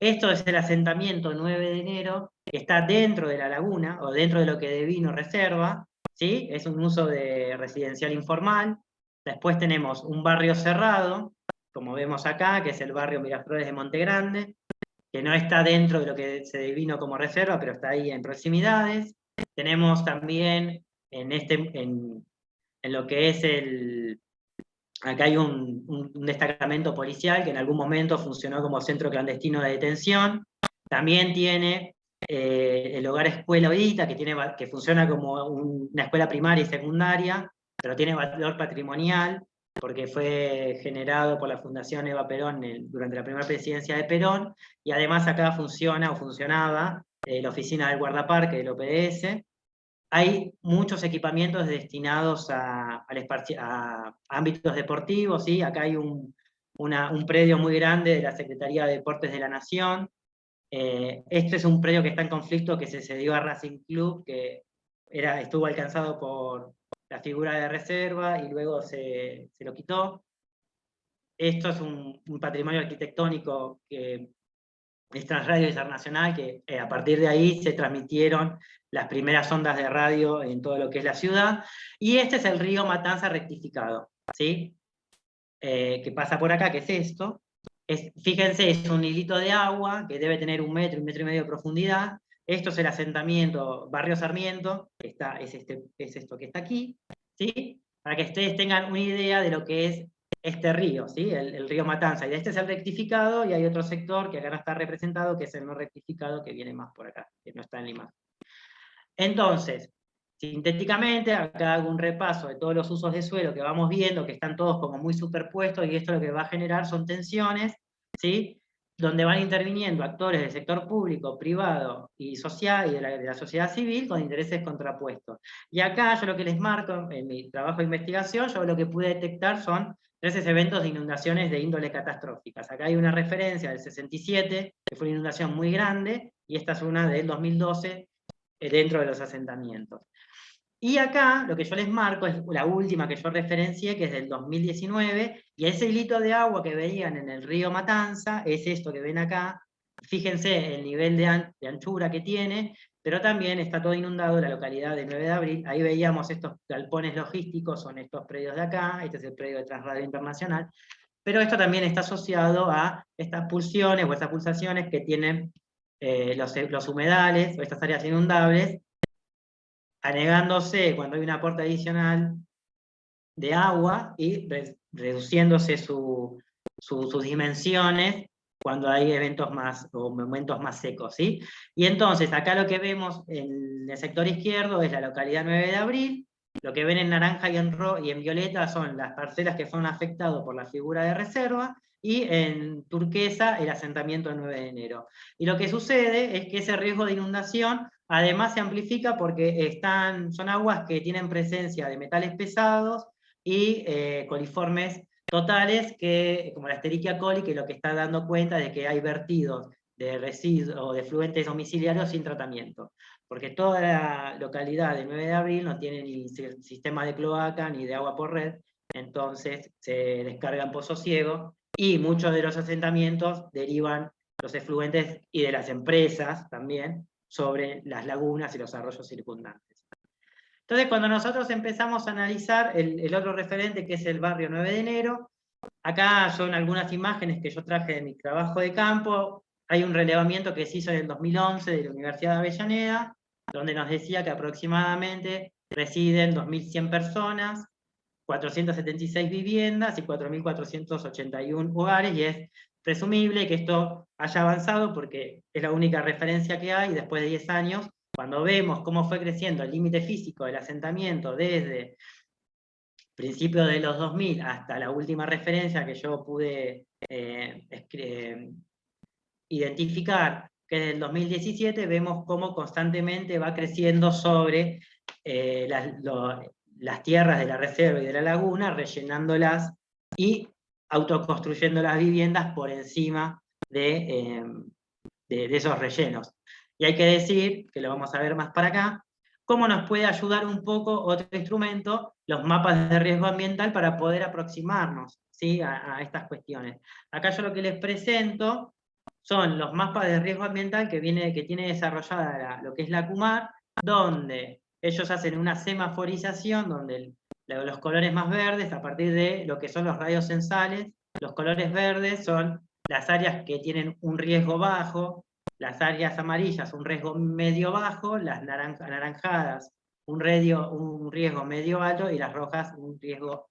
Esto es el asentamiento 9 de enero, que está dentro de la laguna, o dentro de lo que devino reserva, ¿sí? Es un uso de residencial informal. Después tenemos un barrio cerrado, como vemos acá, que es el barrio Miraflores de Monte Grande, que no está dentro de lo que se devino como reserva, pero está ahí en proximidades. Tenemos también en lo que es acá hay un destacamento policial que en algún momento funcionó como centro clandestino de detención. También tiene el hogar escuela Odita, que funciona como una escuela primaria y secundaria, pero tiene valor patrimonial, porque fue generado por la Fundación Eva Perón durante la primera presidencia de Perón, y además acá funcionaba la oficina del guardaparque del OPS. Hay muchos equipamientos destinados a ámbitos deportivos, ¿sí? Acá hay un predio muy grande de la Secretaría de Deportes de la Nación. Este es un predio que está en conflicto, que se cedió a Racing Club, que estuvo alcanzado por la figura de reserva y luego se lo quitó. Esto es un patrimonio arquitectónico que es Transradio Internacional, que a partir de ahí se transmitieron las primeras ondas de radio en todo lo que es la ciudad, y este es el río Matanza rectificado, ¿sí? Que pasa por acá, que es esto. Fíjense, es un hilito de agua que debe tener 1 metro, 1,5 metros de profundidad. Esto es el asentamiento Barrio Sarmiento, que es esto que está aquí, ¿sí? Para que ustedes tengan una idea de lo que es este río, ¿sí? El río Matanza. Y este es el rectificado, y hay otro sector que acá no está representado, que es el no rectificado, que viene más por acá, que no está en la imagen. Entonces, sintéticamente, acá hago un repaso de todos los usos de suelo que vamos viendo, que están todos como muy superpuestos, y esto lo que va a generar son tensiones, ¿sí? Donde van interviniendo actores del sector público, privado y social, y de la sociedad civil, con intereses contrapuestos. Y acá yo lo que les marco, en mi trabajo de investigación, yo lo que pude detectar son 13 eventos de inundaciones de índole catastróficas. Acá hay una referencia del 67, que fue una inundación muy grande, y esta es una del 2012, dentro de los asentamientos. Y acá lo que yo les marco es la última que yo referencié, que es del 2019, y ese hilito de agua que veían en el río Matanza es esto que ven acá. Fíjense el nivel de anchura que tiene, pero también está todo inundado la localidad de 9 de abril. Ahí veíamos estos galpones logísticos, son estos predios de acá, este es el predio de Transradio Internacional, pero esto también está asociado a estas pulsiones o estas pulsaciones que tienen los humedales o estas áreas inundables, anegándose cuando hay un aporte adicional de agua y reduciéndose sus dimensiones cuando hay eventos o momentos más secos, ¿sí? Y entonces acá lo que vemos en el sector izquierdo es la localidad 9 de abril, lo que ven en naranja y en violeta son las parcelas que fueron afectadas por la figura de reserva, y en turquesa el asentamiento 9 de enero. Y lo que sucede es que ese riesgo de inundación además se amplifica porque son aguas que tienen presencia de metales pesados y coliformes totales, como la Escherichia coli, que lo que está dando cuenta de que hay vertidos de residuos o de fluentes domiciliarios sin tratamiento. Porque toda la localidad de 9 de abril no tiene ni sistema de cloaca ni de agua por red, entonces se descargan pozos ciegos, y muchos de los asentamientos derivan los efluentes y de las empresas también sobre las lagunas y los arroyos circundantes. Entonces, cuando nosotros empezamos a analizar el otro referente, que es el barrio 9 de enero, acá son algunas imágenes que yo traje de mi trabajo de campo. Hay un relevamiento que se hizo en el 2011 de la Universidad de Avellaneda, donde nos decía que aproximadamente residen 2.100 personas, 476 viviendas y 4.481 hogares, y es presumible que esto haya avanzado porque es la única referencia que hay. Después de 10 años, cuando vemos cómo fue creciendo el límite físico del asentamiento desde principios de los 2000 hasta la última referencia que yo pude identificar, que es del 2017, vemos cómo constantemente va creciendo sobre las tierras de la reserva y de la laguna, rellenándolas y autoconstruyendo las viviendas por encima de esos rellenos. Y hay que decir, que lo vamos a ver más para acá, cómo nos puede ayudar un poco otro instrumento, los mapas de riesgo ambiental, para poder aproximarnos, ¿sí?, a estas cuestiones. Acá yo lo que les presento son los mapas de riesgo ambiental que tiene desarrollada lo que es la CUMAR, donde ellos hacen una semaforización, donde los colores más verdes, a partir de lo que son los radios censales, los colores verdes son las áreas que tienen un riesgo bajo, las áreas amarillas un riesgo medio bajo, las anaranjadas un riesgo medio alto, y las rojas un riesgo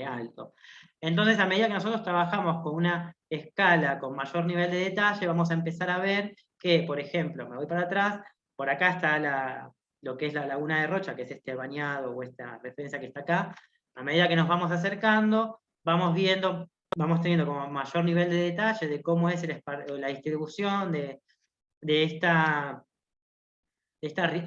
alto. Entonces, a medida que nosotros trabajamos con una escala con mayor nivel de detalle, vamos a empezar a ver que, por ejemplo, me voy para atrás, por acá está lo que es la laguna de Rocha, que es este bañado o esta referencia que está acá. A medida que nos vamos acercando, vamos teniendo como mayor nivel de detalle de cómo es la distribución de estas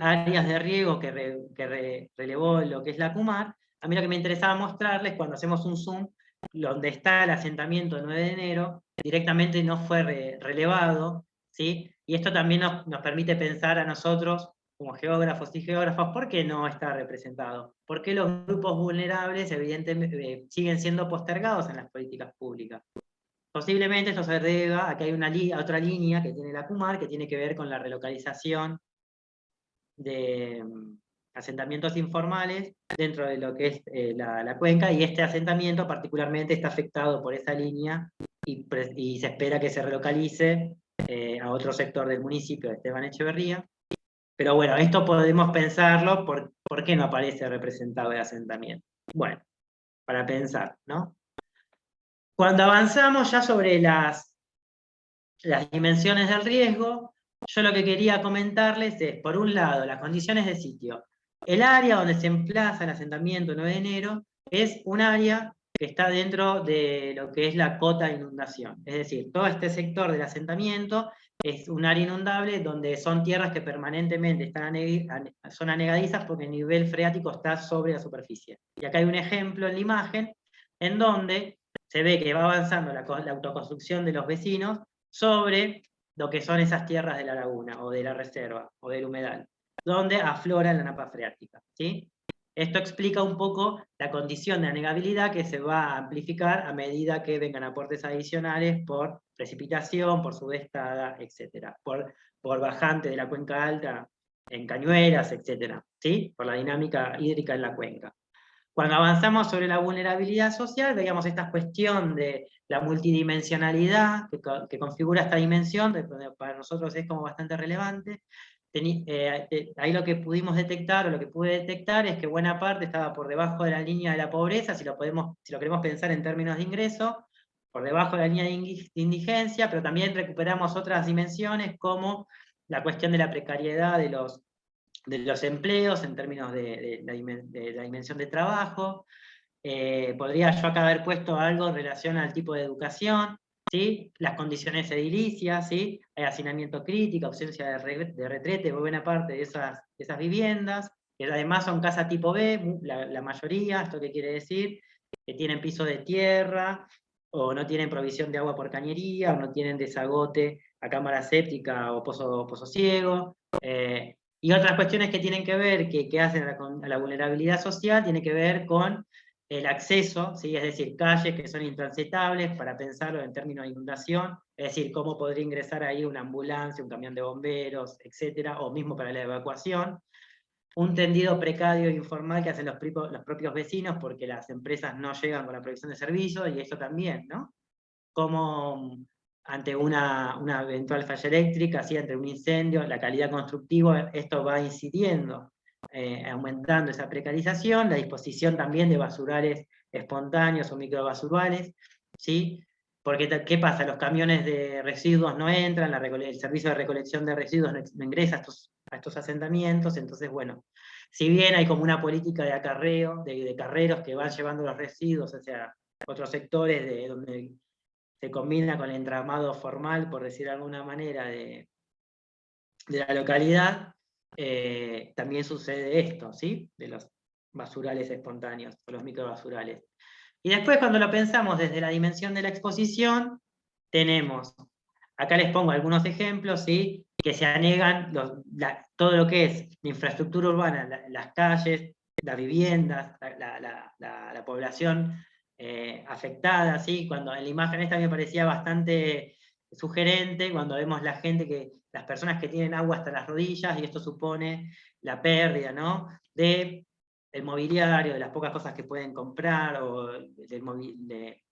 áreas de riego que relevó lo que es la CUMAR. A mí lo que me interesaba mostrarles, cuando hacemos un zoom, donde está el asentamiento 9 de enero, directamente no fue relevado, ¿sí? Y esto también nos permite pensar a nosotros, como geógrafos y geógrafas, ¿por qué no está representado? ¿Por qué los grupos vulnerables, evidentemente, siguen siendo postergados en las políticas públicas? Posiblemente esto se deba a que hay otra línea que tiene la CUMAR, que tiene que ver con la relocalización de asentamientos informales dentro de lo que es la cuenca, y este asentamiento particularmente está afectado por esa línea, y se espera que se relocalice a otro sector del municipio de Esteban Echeverría. Pero bueno, esto podemos pensarlo, ¿por qué no aparece representado el asentamiento? Bueno, para pensar, ¿no? Cuando avanzamos ya sobre las dimensiones del riesgo, yo lo que quería comentarles es, por un lado, las condiciones de sitio. El área donde se emplaza el asentamiento 9 de enero es un área que está dentro de lo que es la cota de inundación. Es decir, todo este sector del asentamiento es un área inundable donde son tierras que permanentemente son anegadizas porque el nivel freático está sobre la superficie. Y acá hay un ejemplo en la imagen en donde se ve que va avanzando la autoconstrucción de los vecinos sobre lo que son esas tierras de la laguna, o de la reserva, o del humedal, donde aflora la napa freática, ¿sí? Esto explica un poco la condición de anegabilidad que se va a amplificar a medida que vengan aportes adicionales por precipitación, por subestada, etc. Por bajante de la cuenca alta en cañuelas, etc. ¿Sí? Por la dinámica hídrica en la cuenca. Cuando avanzamos sobre la vulnerabilidad social, veíamos esta cuestión de la multidimensionalidad que configura esta dimensión, para nosotros es como bastante relevante. Ahí lo que pudimos detectar, o lo que pude detectar, es que buena parte estaba por debajo de la línea de la pobreza, si lo queremos pensar en términos de ingreso, por debajo de la línea de indigencia, pero también recuperamos otras dimensiones, como la cuestión de la precariedad de los empleos en términos de la dimensión de trabajo. Podría yo acá haber puesto algo en relación al tipo de educación, ¿sí? Las condiciones edilicias, ¿sí? Hay hacinamiento crítico, ausencia de retrete, buena parte de esas viviendas, que además son casas tipo B, la mayoría. ¿Esto qué quiere decir? Que tienen piso de tierra, o no tienen provisión de agua por cañería, o no tienen desagote a cámara séptica o pozo ciego. Y otras cuestiones que tienen que ver, que hacen a la vulnerabilidad social, tiene que ver con el acceso, ¿sí? Es decir, calles que son intransitables, para pensarlo en términos de inundación, es decir, cómo podría ingresar ahí una ambulancia, un camión de bomberos, etcétera, o mismo para la evacuación. Un tendido precario e informal que hacen los propios vecinos, porque las empresas no llegan con la provisión de servicios, y eso también, ¿no? Como ante una eventual falla eléctrica, ¿sí? Ante un incendio, la calidad constructiva, esto va incidiendo, aumentando esa precarización, la disposición también de basurales espontáneos o microbasurales, ¿sí? Porque, ¿qué pasa? Los camiones de residuos no entran, el servicio de recolección de residuos no ingresa a estos asentamientos. Entonces, bueno, si bien hay como una política de acarreo, de carreros que van llevando los residuos hacia otros sectores de donde se combina con el entramado formal, por decir de alguna manera, de la localidad, también sucede esto, ¿sí? De los basurales espontáneos, o los microbasurales. Y después, cuando lo pensamos desde la dimensión de la exposición, tenemos, acá les pongo algunos ejemplos, ¿sí? Que se anegan todo lo que es la infraestructura urbana, las calles, las viviendas, la población afectada, ¿sí? Cuando en la imagen esta me parecía bastante sugerente, cuando vemos las personas que tienen agua hasta las rodillas, y esto supone la pérdida, ¿no? del mobiliario, de las pocas cosas que pueden comprar, o de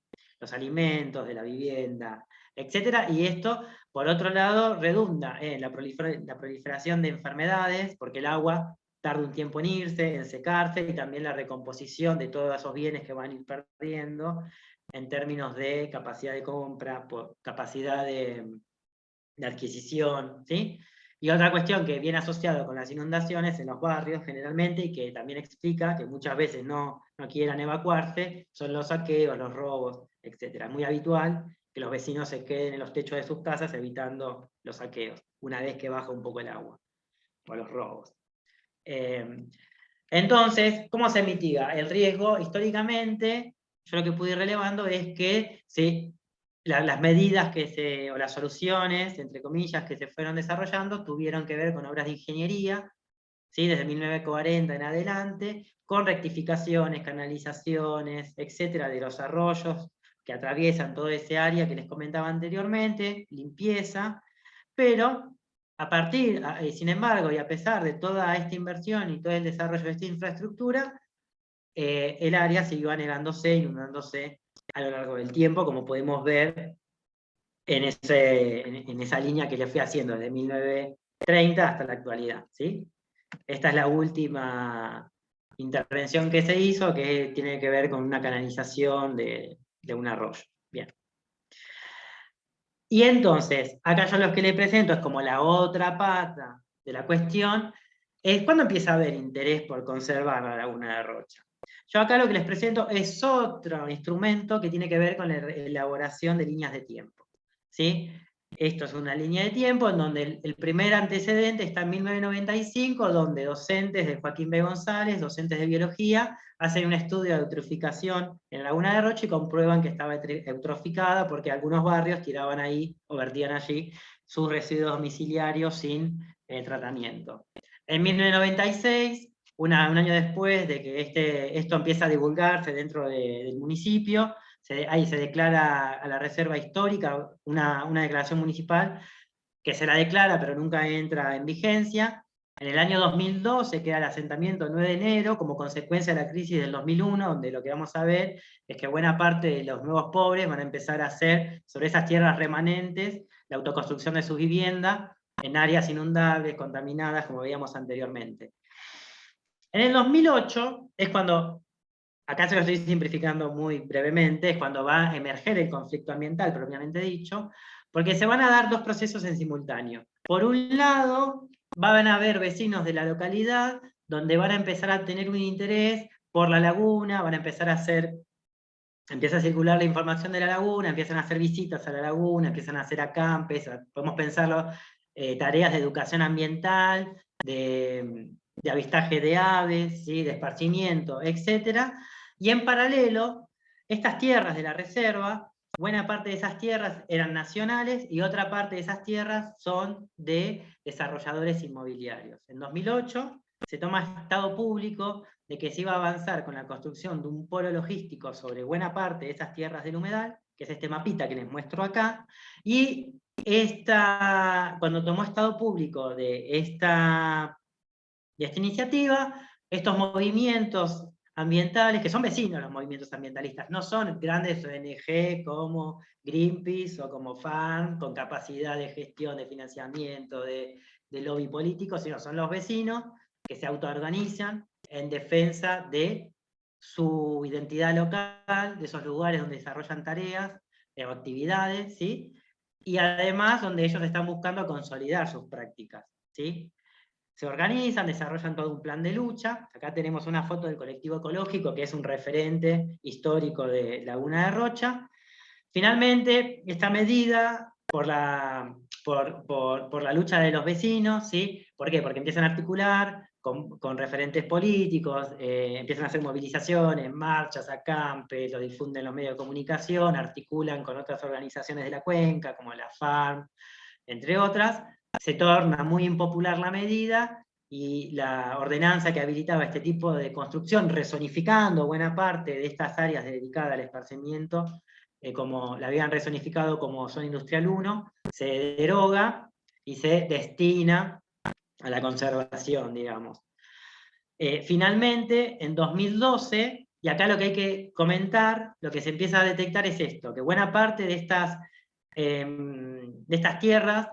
los alimentos, de la vivienda, etc. Y esto, por otro lado, redunda en la proliferación de enfermedades, porque el agua tarda un tiempo en irse, en secarse, y también la recomposición de todos esos bienes que van a ir perdiendo, en términos de capacidad de compra, capacidad de adquisición, ¿sí? Y otra cuestión que viene asociada con las inundaciones en los barrios generalmente, y que también explica que muchas veces no quieran evacuarse, son los saqueos, los robos, etc. Es muy habitual que los vecinos se queden en los techos de sus casas evitando los saqueos, una vez que baja un poco el agua, o los robos. Entonces, ¿cómo se mitiga el riesgo? Históricamente, yo lo que pude ir relevando es que las medidas o las soluciones, entre comillas, que se fueron desarrollando, tuvieron que ver con obras de ingeniería, ¿sí? Desde 1940 en adelante, con rectificaciones, canalizaciones, etcétera, de los arroyos que atraviesan toda ese área que les comentaba anteriormente, limpieza, pero sin embargo, y a pesar de toda esta inversión y todo el desarrollo de esta infraestructura, el área siguió anegándose, inundándose a lo largo del tiempo, como podemos ver en esa línea que le fui haciendo desde 1930 hasta la actualidad, ¿sí? Esta es la última intervención que se hizo, que tiene que ver con una canalización de un arroyo. Bien. Y entonces, acá yo lo que le presento es como la otra pata de la cuestión, es cuando empieza a haber interés por conservar la laguna de Rocha. Yo acá lo que les presento es otro instrumento que tiene que ver con la elaboración de líneas de tiempo, ¿sí? Esto es una línea de tiempo en donde el primer antecedente está en 1995, donde docentes de Joaquín B. González, docentes de biología, hacen un estudio de eutroficación en la laguna de Rocha y comprueban que estaba eutroficada porque algunos barrios tiraban ahí, o vertían allí, sus residuos domiciliarios sin tratamiento. En 1996, un año después de que esto empieza a divulgarse dentro del municipio, ahí se declara a la reserva histórica una declaración municipal que se la declara pero nunca entra en vigencia. En el año 2002 se queda el asentamiento 9 de enero como consecuencia de la crisis del 2001, donde lo que vamos a ver es que buena parte de los nuevos pobres van a empezar a hacer sobre esas tierras remanentes la autoconstrucción de sus viviendas en áreas inundables, contaminadas, como veíamos anteriormente. En el 2008 es cuando, acá se lo estoy simplificando muy brevemente, es cuando va a emerger el conflicto ambiental propiamente dicho, porque se van a dar dos procesos en simultáneo. Por un lado, van a haber vecinos de la localidad donde van a empezar a tener un interés por la laguna, van a empezar a empieza a circular la información de la laguna, empiezan a hacer visitas a la laguna, empiezan a hacer acampes, podemos pensarlo, tareas de educación ambiental, de avistaje de aves, ¿sí? De esparcimiento, etc. Y en paralelo, estas tierras de la reserva, buena parte de esas tierras eran nacionales y otra parte de esas tierras son de desarrolladores inmobiliarios. En 2008 se toma estado público de que se iba a avanzar con la construcción de un polo logístico sobre buena parte de esas tierras del humedal, que es este mapita que les muestro acá, y cuando tomó estado público de esta iniciativa, estos movimientos ambientales, que son vecinos los movimientos ambientalistas, no son grandes ONG como Greenpeace o como FARM, con capacidad de gestión, de financiamiento, de lobby político, sino son los vecinos que se autoorganizan en defensa de su identidad local, de esos lugares donde desarrollan tareas o actividades, ¿sí? Y además donde ellos están buscando consolidar sus prácticas, ¿sí? Se organizan, desarrollan todo un plan de lucha. Acá tenemos una foto del colectivo ecológico, que es un referente histórico de Laguna de Rocha. Finalmente, esta medida, por la lucha de los vecinos, ¿sí? ¿Por qué? Porque empiezan a articular con referentes políticos, empiezan a hacer movilizaciones, marchas, acampes, lo difunden en los medios de comunicación, articulan con otras organizaciones de la cuenca, como la FARC, entre otras. Se torna muy impopular la medida, y la ordenanza que habilitaba este tipo de construcción, rezonificando buena parte de estas áreas dedicadas al esparcimiento, como la habían rezonificado como zona industrial 1, se deroga y se destina a la conservación, digamos. Finalmente, en 2012, y acá lo que hay que comentar, lo que se empieza a detectar es esto, que buena parte de estas tierras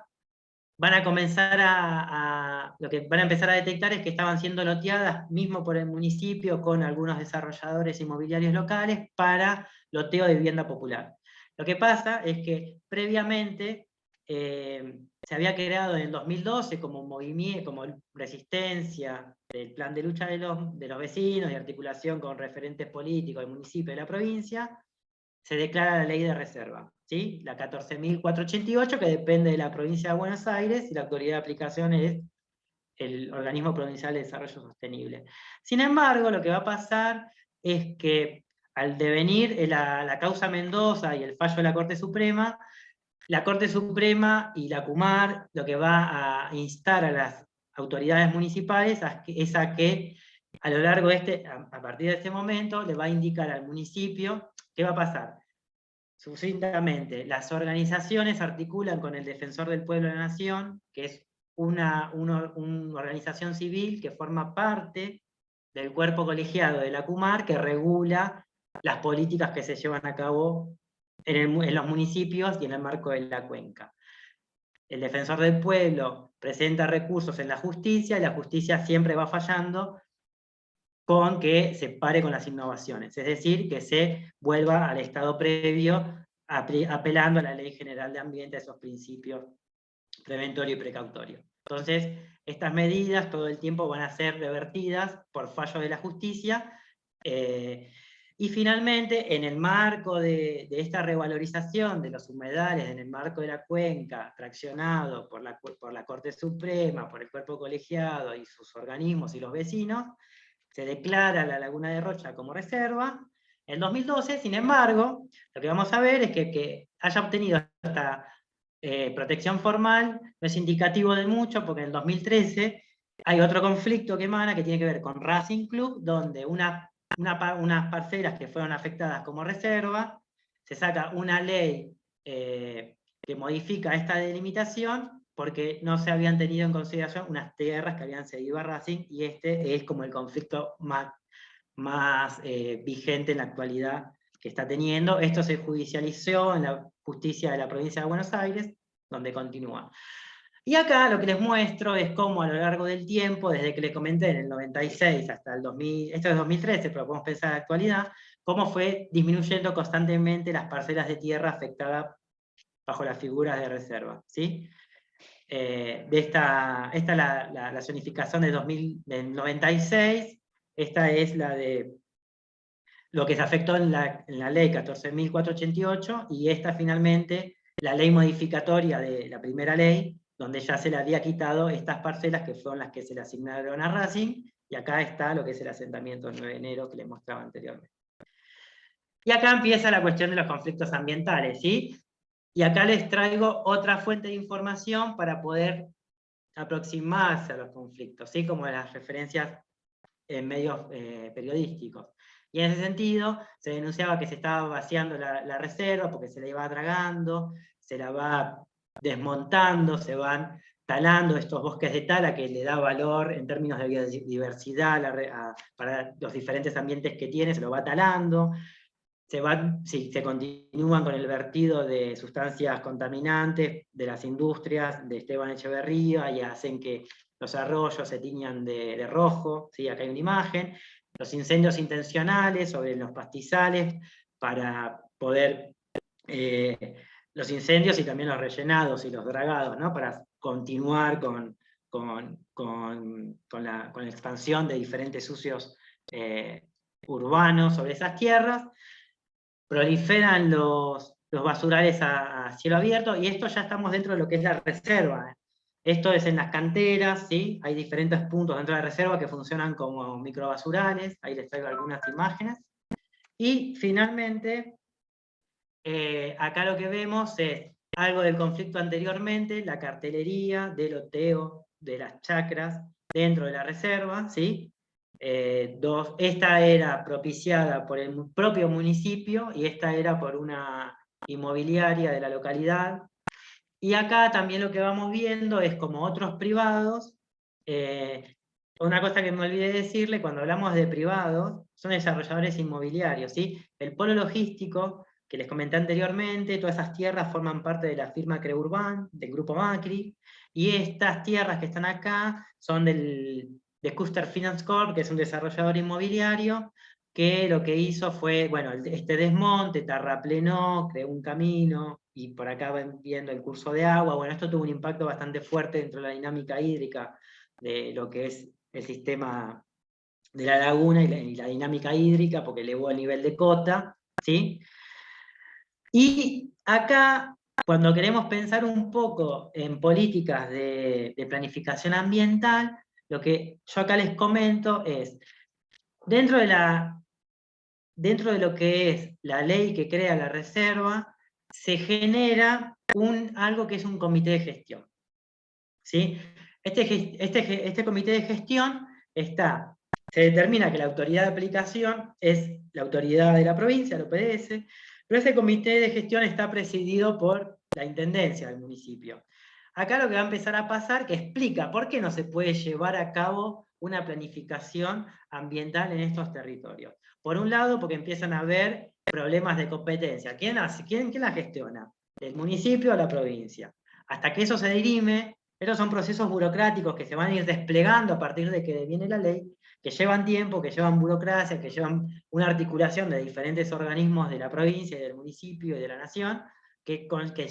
van a comenzar lo que van a empezar a detectar es que estaban siendo loteadas mismo por el municipio con algunos desarrolladores inmobiliarios locales para loteo de vivienda popular. Lo que pasa es que previamente se había creado en el 2012 como movimiento, como resistencia del plan de lucha de los vecinos y articulación con referentes políticos del municipio y de la provincia, se declara la ley de reserva, ¿sí? La 14.488, que depende de la provincia de Buenos Aires, y la autoridad de aplicación es el Organismo Provincial de Desarrollo Sostenible. Sin embargo, lo que va a pasar es que al devenir la causa Mendoza y el fallo de la Corte Suprema y la CUMAR lo que va a instar a las autoridades municipales es a que a lo largo de a partir de este momento, le va a indicar al municipio qué va a pasar. Sucintamente, las organizaciones articulan con el Defensor del Pueblo de la Nación, que es una organización civil que forma parte del cuerpo colegiado de la CUMAR, que regula las políticas que se llevan a cabo en los municipios y en el marco de la cuenca. El Defensor del Pueblo presenta recursos en la justicia, y la justicia siempre va fallando con que se pare con las innovaciones, es decir, que se vuelva al estado previo, apelando a la Ley General de Ambiente, a esos principios preventorio y precautorio. Entonces, estas medidas todo el tiempo van a ser revertidas por fallos de la justicia, y finalmente, en el marco de esta revalorización de los humedales, en el marco de la cuenca, traccionado por la Corte Suprema, por el cuerpo colegiado y sus organismos y los vecinos, se declara la Laguna de Rocha como reserva. En 2012, sin embargo, lo que vamos a ver es que haya obtenido esta protección formal no es indicativo de mucho, porque en el 2013 hay otro conflicto que emana, que tiene que ver con Racing Club, donde unas parcelas que fueron afectadas como reserva, se saca una ley que modifica esta delimitación, porque no se habían tenido en consideración unas tierras que habían cedido a Racing, y este es como el conflicto más vigente en la actualidad que está teniendo. Esto se judicializó en la justicia de la provincia de Buenos Aires, donde continúa. Y acá lo que les muestro es cómo a lo largo del tiempo, desde que les comenté en el 96 hasta el 2000, esto es 2013, pero podemos pensar en la actualidad, cómo fue disminuyendo constantemente las parcelas de tierra afectadas bajo las figuras de reserva, ¿sí? Esta es la zonificación del 96, esta es la de lo que se afectó en la ley 14.488, y esta finalmente la ley modificatoria de la primera ley, donde ya se le había quitado estas parcelas que fueron las que se le asignaron a Racing, y acá está lo que es el asentamiento del 9 de enero que les mostraba anteriormente. Y acá empieza la cuestión de los conflictos ambientales, ¿sí? Y acá les traigo otra fuente de información para poder aproximarse a los conflictos, ¿sí? Como las referencias en medios periodísticos. Y en ese sentido, se denunciaba que se estaba vaciando la reserva, porque se la iba tragando, se la va desmontando, se van talando estos bosques de tala, que le da valor en términos de biodiversidad para los diferentes ambientes que tiene, se lo va talando. Se continúan con el vertido de sustancias contaminantes de las industrias de Esteban Echeverría, y hacen que los arroyos se tiñan de rojo, ¿sí? Acá hay una imagen. Los incendios intencionales sobre los pastizales, para poder, los incendios y también los rellenados y los dragados, ¿no? Para continuar con la expansión de diferentes usos urbanos sobre esas tierras. Proliferan los basurales a cielo abierto, y esto ya estamos dentro de lo que es la reserva. Esto es en las canteras, ¿sí? Hay diferentes puntos dentro de la reserva que funcionan como microbasurales, ahí les traigo algunas imágenes. Y finalmente, acá lo que vemos es algo del conflicto anteriormente, la cartelería del loteo de las chacras dentro de la reserva, ¿sí? Esta era propiciada por el propio municipio y esta era por una inmobiliaria de la localidad. Y acá también lo que vamos viendo es como otros privados. Una cosa que me olvidé decirle, cuando hablamos de privados, son desarrolladores inmobiliarios, ¿sí? El polo logístico, que les comenté anteriormente, todas esas tierras forman parte de la firma Creurban, del Grupo Macri, y estas tierras que están acá son de Custer Finance Corp, que es un desarrollador inmobiliario, que lo que hizo fue, bueno, este desmonte, terraplenó, creó un camino, y por acá ven viendo el curso de agua. Bueno, esto tuvo un impacto bastante fuerte dentro de la dinámica hídrica de lo que es el sistema de la laguna y la dinámica hídrica, porque elevó el nivel de cota, ¿sí? Y acá, cuando queremos pensar un poco en políticas de planificación ambiental, lo que yo acá les comento es, dentro de lo que es la ley que crea la reserva, se genera algo que es un comité de gestión, ¿sí? Este comité de gestión se determina que la autoridad de aplicación es la autoridad de la provincia, el OPDS, pero ese comité de gestión está presidido por la intendencia del municipio. Acá lo que va a empezar a pasar, que explica por qué no se puede llevar a cabo una planificación ambiental en estos territorios. Por un lado, porque empiezan a haber problemas de competencia. ¿Quién la gestiona? ¿El municipio o la provincia? Hasta que eso se dirime, estos son procesos burocráticos que se van a ir desplegando a partir de que viene la ley, que llevan tiempo, que llevan burocracia, que llevan una articulación de diferentes organismos de la provincia, del municipio y de la nación, que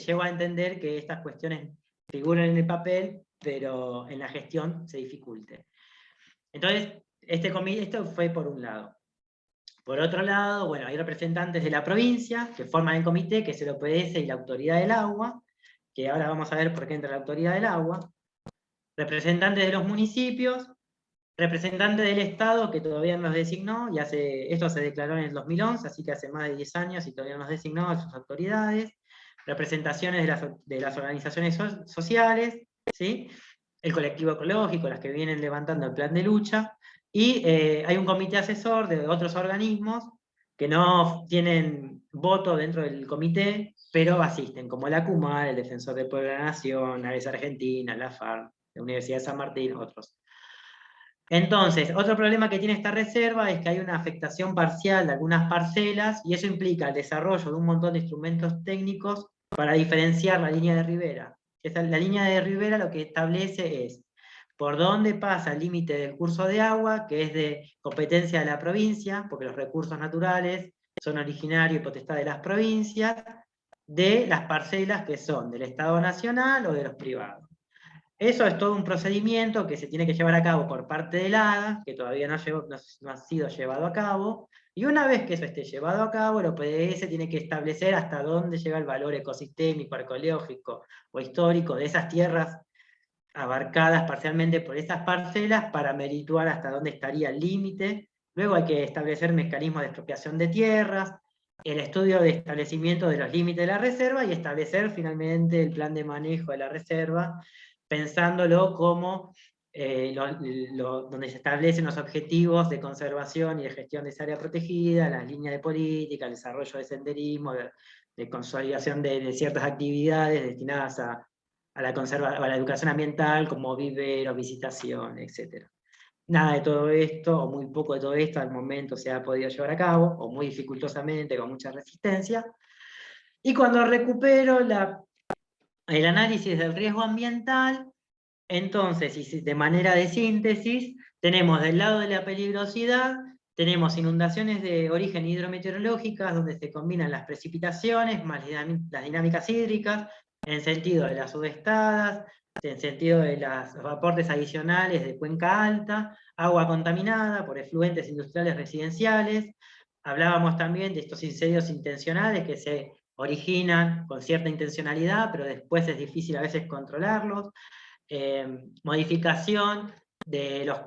lleva a entender que estas cuestiones figuran en el papel, pero en la gestión se dificulte. Entonces, esto fue por un lado. Por otro lado, bueno, hay representantes de la provincia que forman el comité, que es el OPDS y la Autoridad del Agua, que ahora vamos a ver por qué entra la Autoridad del Agua, representantes de los municipios, representantes del Estado, que todavía no los designó, y esto se declaró en el 2011, así que hace más de 10 años y todavía no los designó a sus autoridades, representaciones de las organizaciones sociales, ¿sí? El colectivo ecológico, las que vienen levantando el plan de lucha, y hay un comité asesor de otros organismos que no tienen voto dentro del comité, pero asisten, como la CUMAR, el Defensor del Pueblo de la Nación, Aves Argentina, la FARC, la Universidad de San Martín, otros. Entonces, otro problema que tiene esta reserva es que hay una afectación parcial de algunas parcelas, y eso implica el desarrollo de un montón de instrumentos técnicos para diferenciar la línea de ribera. La línea de ribera lo que establece es por dónde pasa el límite del curso de agua, que es de competencia de la provincia, porque los recursos naturales son originarios y potestad de las provincias, de las parcelas que son del Estado Nacional o de los privados. Eso es todo un procedimiento que se tiene que llevar a cabo por parte del ADA, que todavía no ha sido llevado a cabo, y una vez que eso esté llevado a cabo, el OPDS tiene que establecer hasta dónde llega el valor ecosistémico, arqueológico o histórico de esas tierras abarcadas parcialmente por esas parcelas para merituar hasta dónde estaría el límite. Luego hay que establecer mecanismos de expropiación de tierras, el estudio de establecimiento de los límites de la reserva y establecer finalmente el plan de manejo de la reserva, pensándolo como donde se establecen los objetivos de conservación y de gestión de esa área protegida, las líneas de política, el desarrollo de senderismo, de consolidación de ciertas actividades destinadas a la educación ambiental, como viveros, visitación, etc. Nada de todo esto, o muy poco de todo esto, al momento se ha podido llevar a cabo, o muy dificultosamente, con mucha resistencia. Y cuando recupero el análisis del riesgo ambiental, entonces, y de manera de síntesis, tenemos del lado de la peligrosidad, tenemos inundaciones de origen hidrometeorológicas, donde se combinan las precipitaciones más las dinámicas hídricas, en sentido de las subestadas, en sentido de los aportes adicionales de cuenca alta, agua contaminada por efluentes industriales residenciales. Hablábamos también de estos incendios intencionales que se originan con cierta intencionalidad, pero después es difícil a veces controlarlos. modificación de los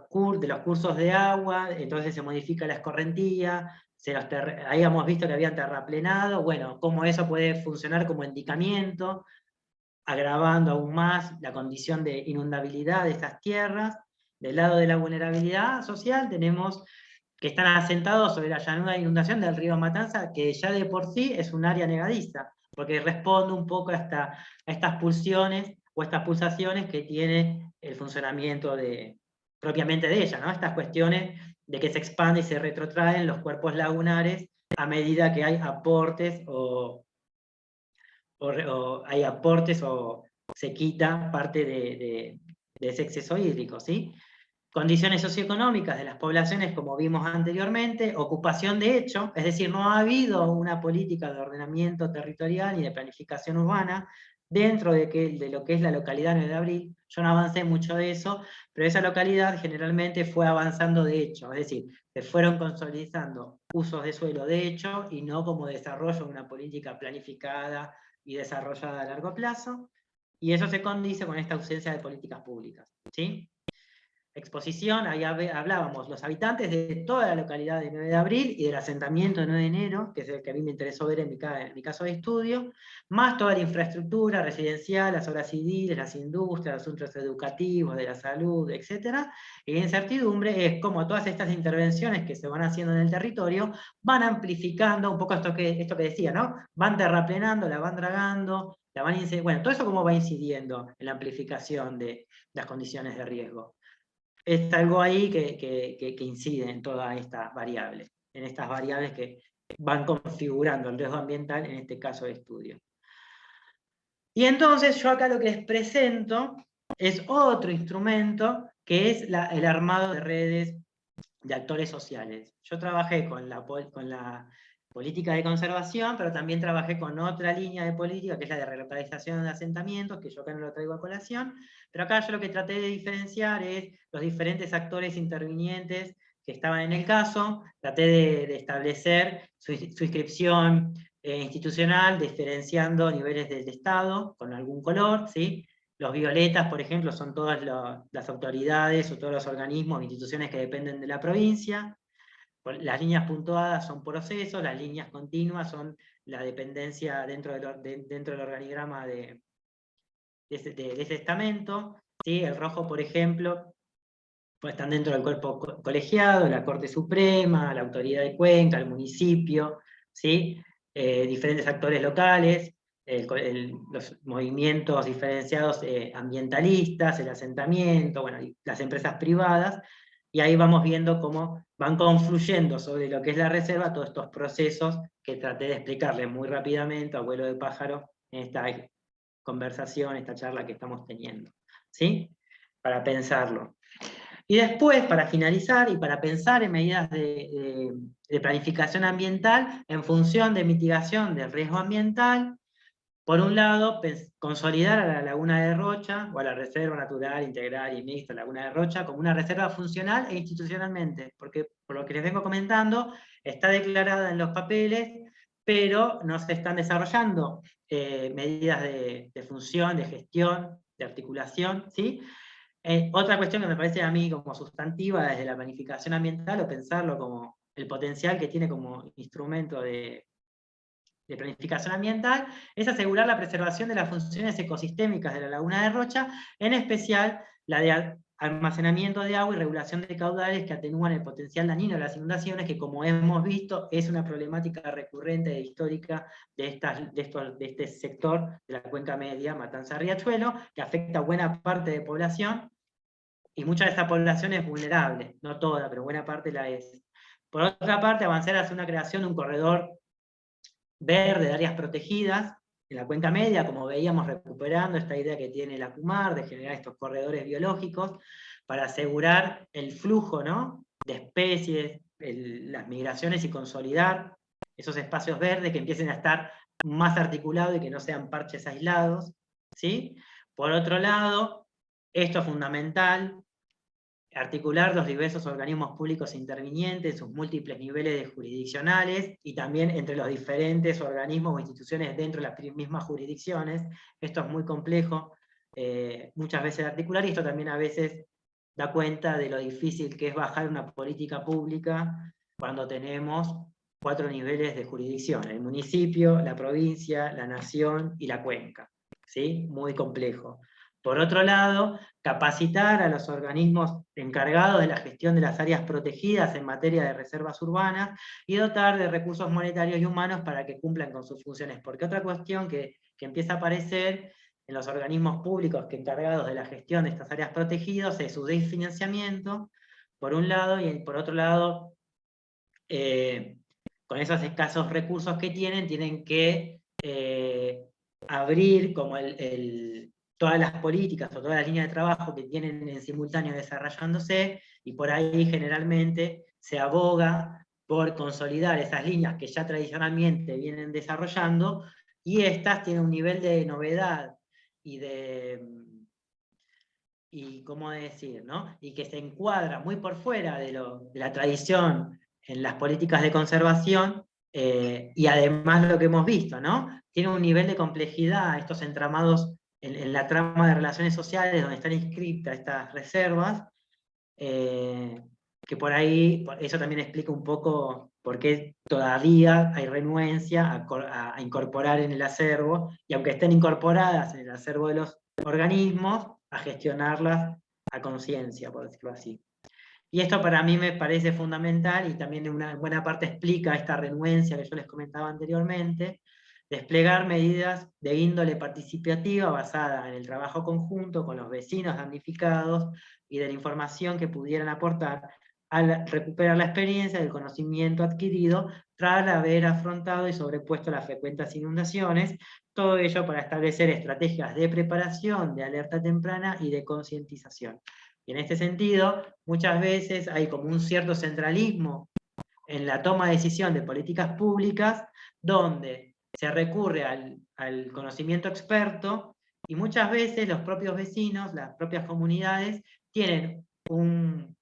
cursos de agua, entonces se modifica la escorrentía, ahí hemos visto que habían terraplenado, bueno, cómo eso puede funcionar como endicamiento, agravando aún más la condición de inundabilidad de estas tierras. Del lado de la vulnerabilidad social tenemos que están asentados sobre la llanura de inundación del río Matanza, que ya de por sí es un área negadiza, porque responde un poco a estas pulsiones o estas pulsaciones que tiene el funcionamiento propiamente de ella, ¿no? Estas cuestiones de que se expande y se retrotraen los cuerpos lagunares a medida que hay aportes o se quita parte de ese exceso hídrico, ¿sí? Condiciones socioeconómicas de las poblaciones, como vimos anteriormente, ocupación de hecho, es decir, no ha habido una política de ordenamiento territorial ni de planificación urbana dentro de lo que es la localidad 9 de Abril. Yo no avancé mucho de eso, pero esa localidad generalmente fue avanzando de hecho, es decir, se fueron consolidando usos de suelo de hecho y no como desarrollo de una política planificada y desarrollada a largo plazo, y eso se condice con esta ausencia de políticas públicas, ¿sí? Exposición, ahí hablábamos, los habitantes de toda la localidad de 9 de Abril y del asentamiento de 9 de enero, que es el que a mí me interesó ver en mi caso de estudio, más toda la infraestructura residencial, las obras civiles, las industrias, los centros educativos, de la salud, etc. Y la incertidumbre es cómo todas estas intervenciones que se van haciendo en el territorio van amplificando un poco esto que decía, ¿no? Van terraplenando, la van dragando, bueno, todo eso cómo va incidiendo en la amplificación de las condiciones de riesgo. Es algo ahí que incide en todas estas variables, que van configurando el riesgo ambiental en este caso de estudio. Y entonces yo acá lo que les presento es otro instrumento que es el armado de redes de actores sociales. Yo trabajé con la política de conservación, pero también trabajé con otra línea de política, que es la de relocalización de asentamientos, que yo acá no lo traigo a colación, pero acá yo lo que traté de diferenciar es los diferentes actores intervinientes que estaban en el caso, traté de establecer su inscripción institucional, diferenciando niveles del Estado, con algún color, ¿sí? Los violetas, por ejemplo, son todas las autoridades o todos los organismos o instituciones que dependen de la provincia. Las líneas puntuadas son procesos, las líneas continuas son la dependencia dentro del organigrama de ese estamento. ¿Sí? El rojo, por ejemplo, pues están dentro del cuerpo colegiado, la Corte Suprema, la Autoridad de Cuenca, el municipio, ¿sí? Diferentes actores locales, los movimientos diferenciados ambientalistas, el asentamiento, bueno, y las empresas privadas, y ahí vamos viendo cómo van confluyendo sobre lo que es la reserva todos estos procesos que traté de explicarles muy rápidamente a vuelo de pájaro en esta conversación, esta charla que estamos teniendo, ¿sí? Para pensarlo. Y después, para finalizar y para pensar en medidas de planificación ambiental en función de mitigación del riesgo ambiental, por un lado, consolidar a la Laguna de Rocha, o a la Reserva Natural Integral y Mixta Laguna de Rocha, como una reserva funcional e institucionalmente, porque por lo que les vengo comentando, está declarada en los papeles, pero no se están desarrollando medidas de función, de gestión, de articulación, ¿sí? Otra cuestión que me parece a mí como sustantiva desde la planificación ambiental, o pensarlo como el potencial que tiene como instrumento de planificación ambiental, es asegurar la preservación de las funciones ecosistémicas de la Laguna de Rocha, en especial la de almacenamiento de agua y regulación de caudales que atenúan el potencial dañino de las inundaciones, que como hemos visto es una problemática recurrente e histórica de este sector de la cuenca media, Matanza-Riachuelo, que afecta a buena parte de población, y mucha de esta población es vulnerable, no toda, pero buena parte la es. Por otra parte, avanzar hacia una creación de un corredor verde de áreas protegidas en la cuenca media, como veíamos, recuperando esta idea que tiene la CUMAR de generar estos corredores biológicos para asegurar el flujo, ¿no?, de especies, las migraciones, y consolidar esos espacios verdes que empiecen a estar más articulados y que no sean parches aislados, ¿sí? Por otro lado, esto es fundamental, articular los diversos organismos públicos intervinientes, sus múltiples niveles jurisdiccionales, y también entre los diferentes organismos o instituciones dentro de las mismas jurisdicciones. Esto es muy complejo, muchas veces de articular, y esto también a veces da cuenta de lo difícil que es bajar una política pública cuando tenemos 4 niveles de jurisdicción: el municipio, la provincia, la nación y la cuenca. ¿Sí? Muy complejo. Por otro lado, capacitar a los organismos encargados de la gestión de las áreas protegidas en materia de reservas urbanas y dotar de recursos monetarios y humanos para que cumplan con sus funciones. Porque otra cuestión que empieza a aparecer en los organismos públicos que encargados de la gestión de estas áreas protegidas es su desfinanciamiento, por un lado, y por otro lado, con esos escasos recursos que tienen que abrir como todas las políticas o todas las líneas de trabajo que tienen en simultáneo desarrollándose, y por ahí generalmente se aboga por consolidar esas líneas que ya tradicionalmente vienen desarrollando, y estas tienen un nivel de novedad y ¿cómo decir, ¿no? Y que se encuadra muy por fuera de la tradición en las políticas de conservación, y además lo que hemos visto, ¿no? Tiene un nivel de complejidad estos entramados en la trama de relaciones sociales donde están inscritas estas reservas, que por ahí, eso también explica un poco por qué todavía hay renuencia a incorporar en el acervo, y aunque estén incorporadas en el acervo de los organismos, a gestionarlas a conciencia, por decirlo así. Y esto para mí me parece fundamental, y también en una buena parte explica esta renuencia que yo les comentaba anteriormente: desplegar medidas de índole participativa basada en el trabajo conjunto con los vecinos damnificados y de la información que pudieran aportar al recuperar la experiencia del conocimiento adquirido tras haber afrontado y sobrepuesto las frecuentes inundaciones, todo ello para establecer estrategias de preparación, de alerta temprana y de concientización. Y en este sentido, muchas veces hay como un cierto centralismo en la toma de decisión de políticas públicas, donde se recurre al conocimiento experto, y muchas veces los propios vecinos, las propias comunidades, tienen un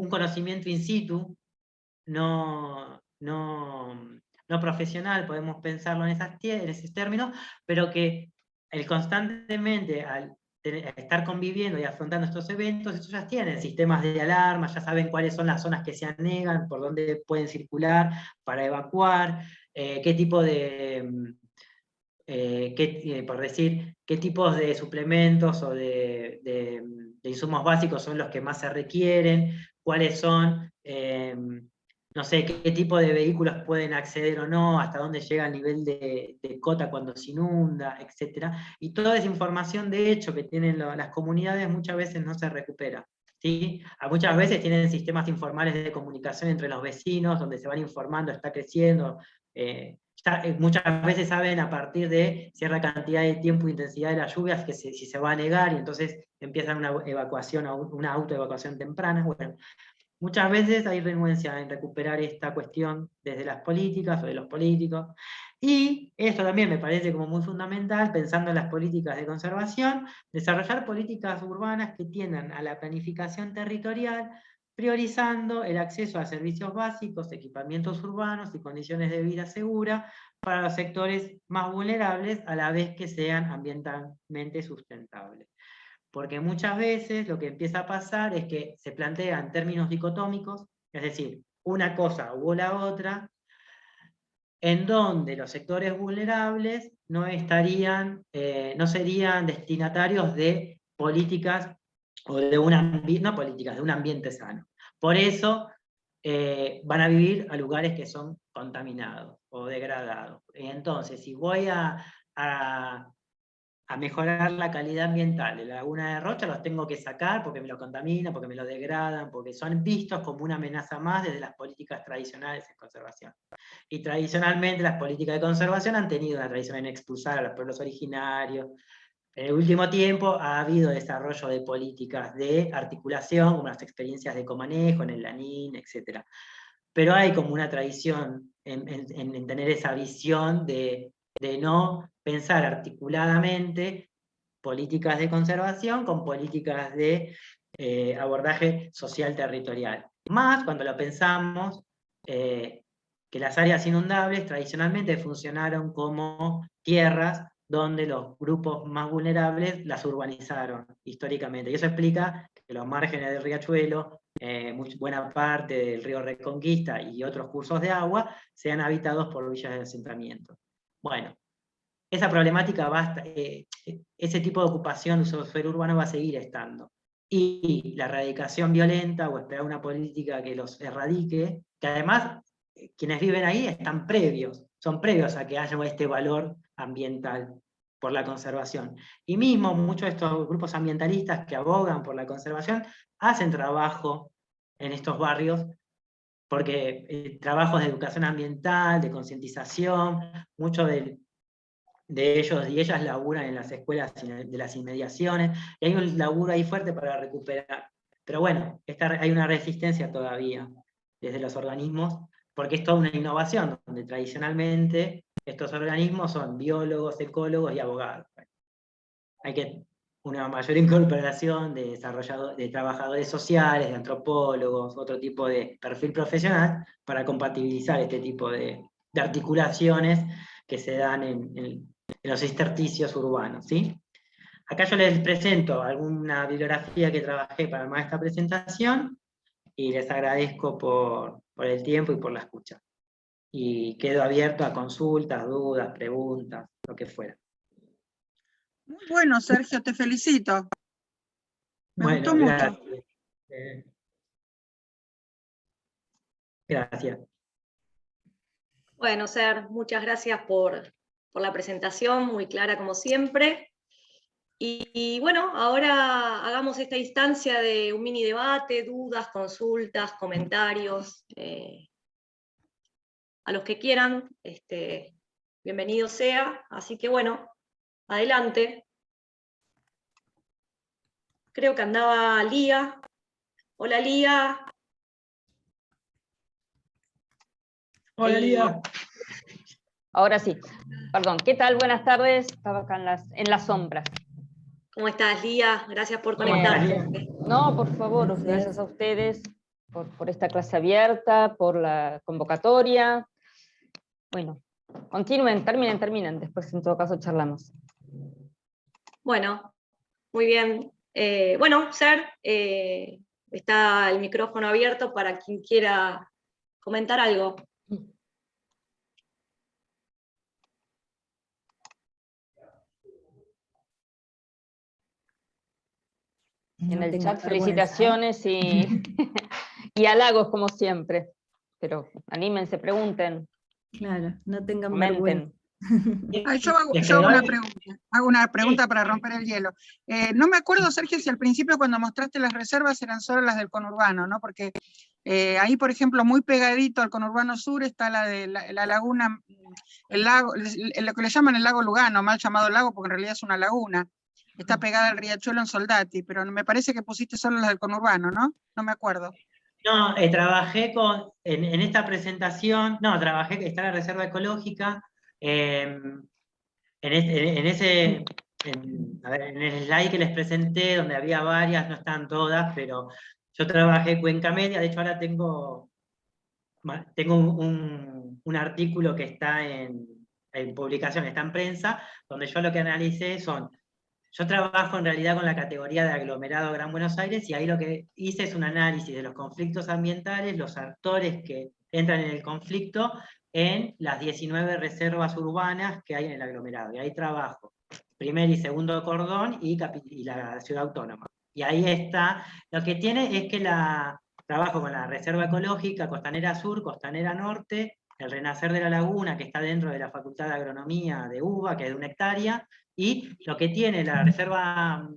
conocimiento in situ, no profesional, podemos pensarlo en esos términos, pero que constantemente, al estar conviviendo y afrontando estos eventos, ellos ya tienen sistemas de alarma, ya saben cuáles son las zonas que se anegan, por dónde pueden circular para evacuar, qué tipo de, por decir, qué tipos de suplementos o de insumos básicos son los que más se requieren, cuáles son, no sé, qué tipo de vehículos pueden acceder o no, hasta dónde llega el nivel de cota cuando se inunda, etc. Y toda esa información de hecho que tienen las comunidades muchas veces no se recupera. ¿Sí? Muchas veces tienen sistemas informales de comunicación entre los vecinos, donde se van informando, está creciendo. Muchas veces saben a partir de cierta cantidad de tiempo e intensidad de las lluvias que si se va a negar, y entonces empiezan una evacuación, una autoevacuación temprana. Bueno, muchas veces hay renuencia en recuperar esta cuestión desde las políticas o de los políticos, y esto también me parece como muy fundamental, pensando en las políticas de conservación, desarrollar políticas urbanas que tiendan a la planificación territorial, priorizando el acceso a servicios básicos, equipamientos urbanos y condiciones de vida segura para los sectores más vulnerables, a la vez que sean ambientalmente sustentables. Porque muchas veces lo que empieza a pasar es que se plantean términos dicotómicos, es decir, una cosa o la otra, en donde los sectores vulnerables no serían destinatarios de políticas o de de un ambiente sano. Por eso van a vivir a lugares que son contaminados o degradados. Entonces, si voy a mejorar la calidad ambiental de la laguna de Rocha, los tengo que sacar porque me lo contaminan, porque me lo degradan, porque son vistos como una amenaza más desde las políticas tradicionales de conservación. Y tradicionalmente las políticas de conservación han tenido una tradición en expulsar a los pueblos originarios. En el último tiempo ha habido desarrollo de políticas de articulación, como las experiencias de comanejo en el Lanín, etc. Pero hay como una tradición en tener esa visión de no pensar articuladamente políticas de conservación con políticas de abordaje social territorial. Más cuando lo pensamos, que las áreas inundables tradicionalmente funcionaron como tierras donde los grupos más vulnerables las urbanizaron históricamente. Y eso explica que los márgenes del riachuelo, buena parte del río Reconquista y otros cursos de agua, sean habitados por villas de asentamiento. Bueno, esa problemática ese tipo de ocupación de uso de suelo urbano va a seguir estando. Y la erradicación violenta o esperar una política que los erradique, que además quienes viven ahí son previos a que haya este valor ambiental por la conservación. Y mismo muchos de estos grupos ambientalistas que abogan por la conservación hacen trabajo en estos barrios, porque trabajos de educación ambiental, de concientización, muchos de ellos y ellas laburan en las escuelas de las inmediaciones, y hay un laburo ahí fuerte para recuperar. Pero bueno, hay una resistencia todavía desde los organismos, porque es toda una innovación, donde tradicionalmente estos organismos son biólogos, ecólogos y abogados. Hay una mayor incorporación de trabajadores sociales, de antropólogos, otro tipo de perfil profesional, para compatibilizar este tipo de articulaciones que se dan en los intersticios urbanos, ¿sí? Acá yo les presento alguna bibliografía que trabajé para armar esta presentación, y les agradezco por el tiempo y por la escucha. Y quedo abierto a consultas, dudas, preguntas, lo que fuera. Muy bueno, Sergio, te felicito. Me gustó mucho. Gracias. Gracias. Bueno, Ser, muchas gracias por la presentación, muy clara como siempre. Y bueno, ahora hagamos esta instancia de un mini debate, dudas, consultas, comentarios. A los que quieran, bienvenido sea. Así que bueno, adelante. Creo que andaba Lía. Hola, Lía. Hola, Lía. Ahora sí, perdón, ¿qué tal? Buenas tardes, estaba acá en las sombras. ¿Cómo estás, Lía? Gracias por conectarte. No, por favor, gracias a ustedes por esta clase abierta, por la convocatoria. Bueno, continúen, terminen, después en todo caso charlamos. Bueno, muy bien. Bueno, Ser, está el micrófono abierto para quien quiera comentar algo. En el chat felicitaciones y, y halagos como siempre, pero anímense, pregunten. Claro, no tengan Comenten. vergüenza. Yo hago una pregunta para romper el hielo. No me acuerdo, Sergio, si al principio cuando mostraste las reservas eran solo las del conurbano, ¿no? Porque ahí, por ejemplo, muy pegadito al conurbano sur está la de la laguna, el lago, lo que le llaman el lago Lugano, mal llamado lago porque en realidad es una laguna. Está pegada al riachuelo en Soldati, pero me parece que pusiste solo las del conurbano, ¿no? No me acuerdo. No, trabajé en esta presentación, trabajé que está la reserva ecológica, en el slide que les presenté, donde había varias, no están todas, pero yo trabajé Cuenca Media. De hecho ahora tengo un artículo que está en publicación, está en prensa, donde yo lo que analicé yo trabajo en realidad con la categoría de aglomerado Gran Buenos Aires, y ahí lo que hice es un análisis de los conflictos ambientales, los actores que entran en el conflicto en las 19 reservas urbanas que hay en el aglomerado. Y ahí trabajo primer y segundo cordón y la ciudad autónoma. Y ahí está, lo que tiene es que trabajo con la reserva ecológica Costanera Sur, Costanera Norte, el Renacer de la Laguna, que está dentro de la Facultad de Agronomía de UBA, que es de 1 hectárea, y lo que tiene la reserva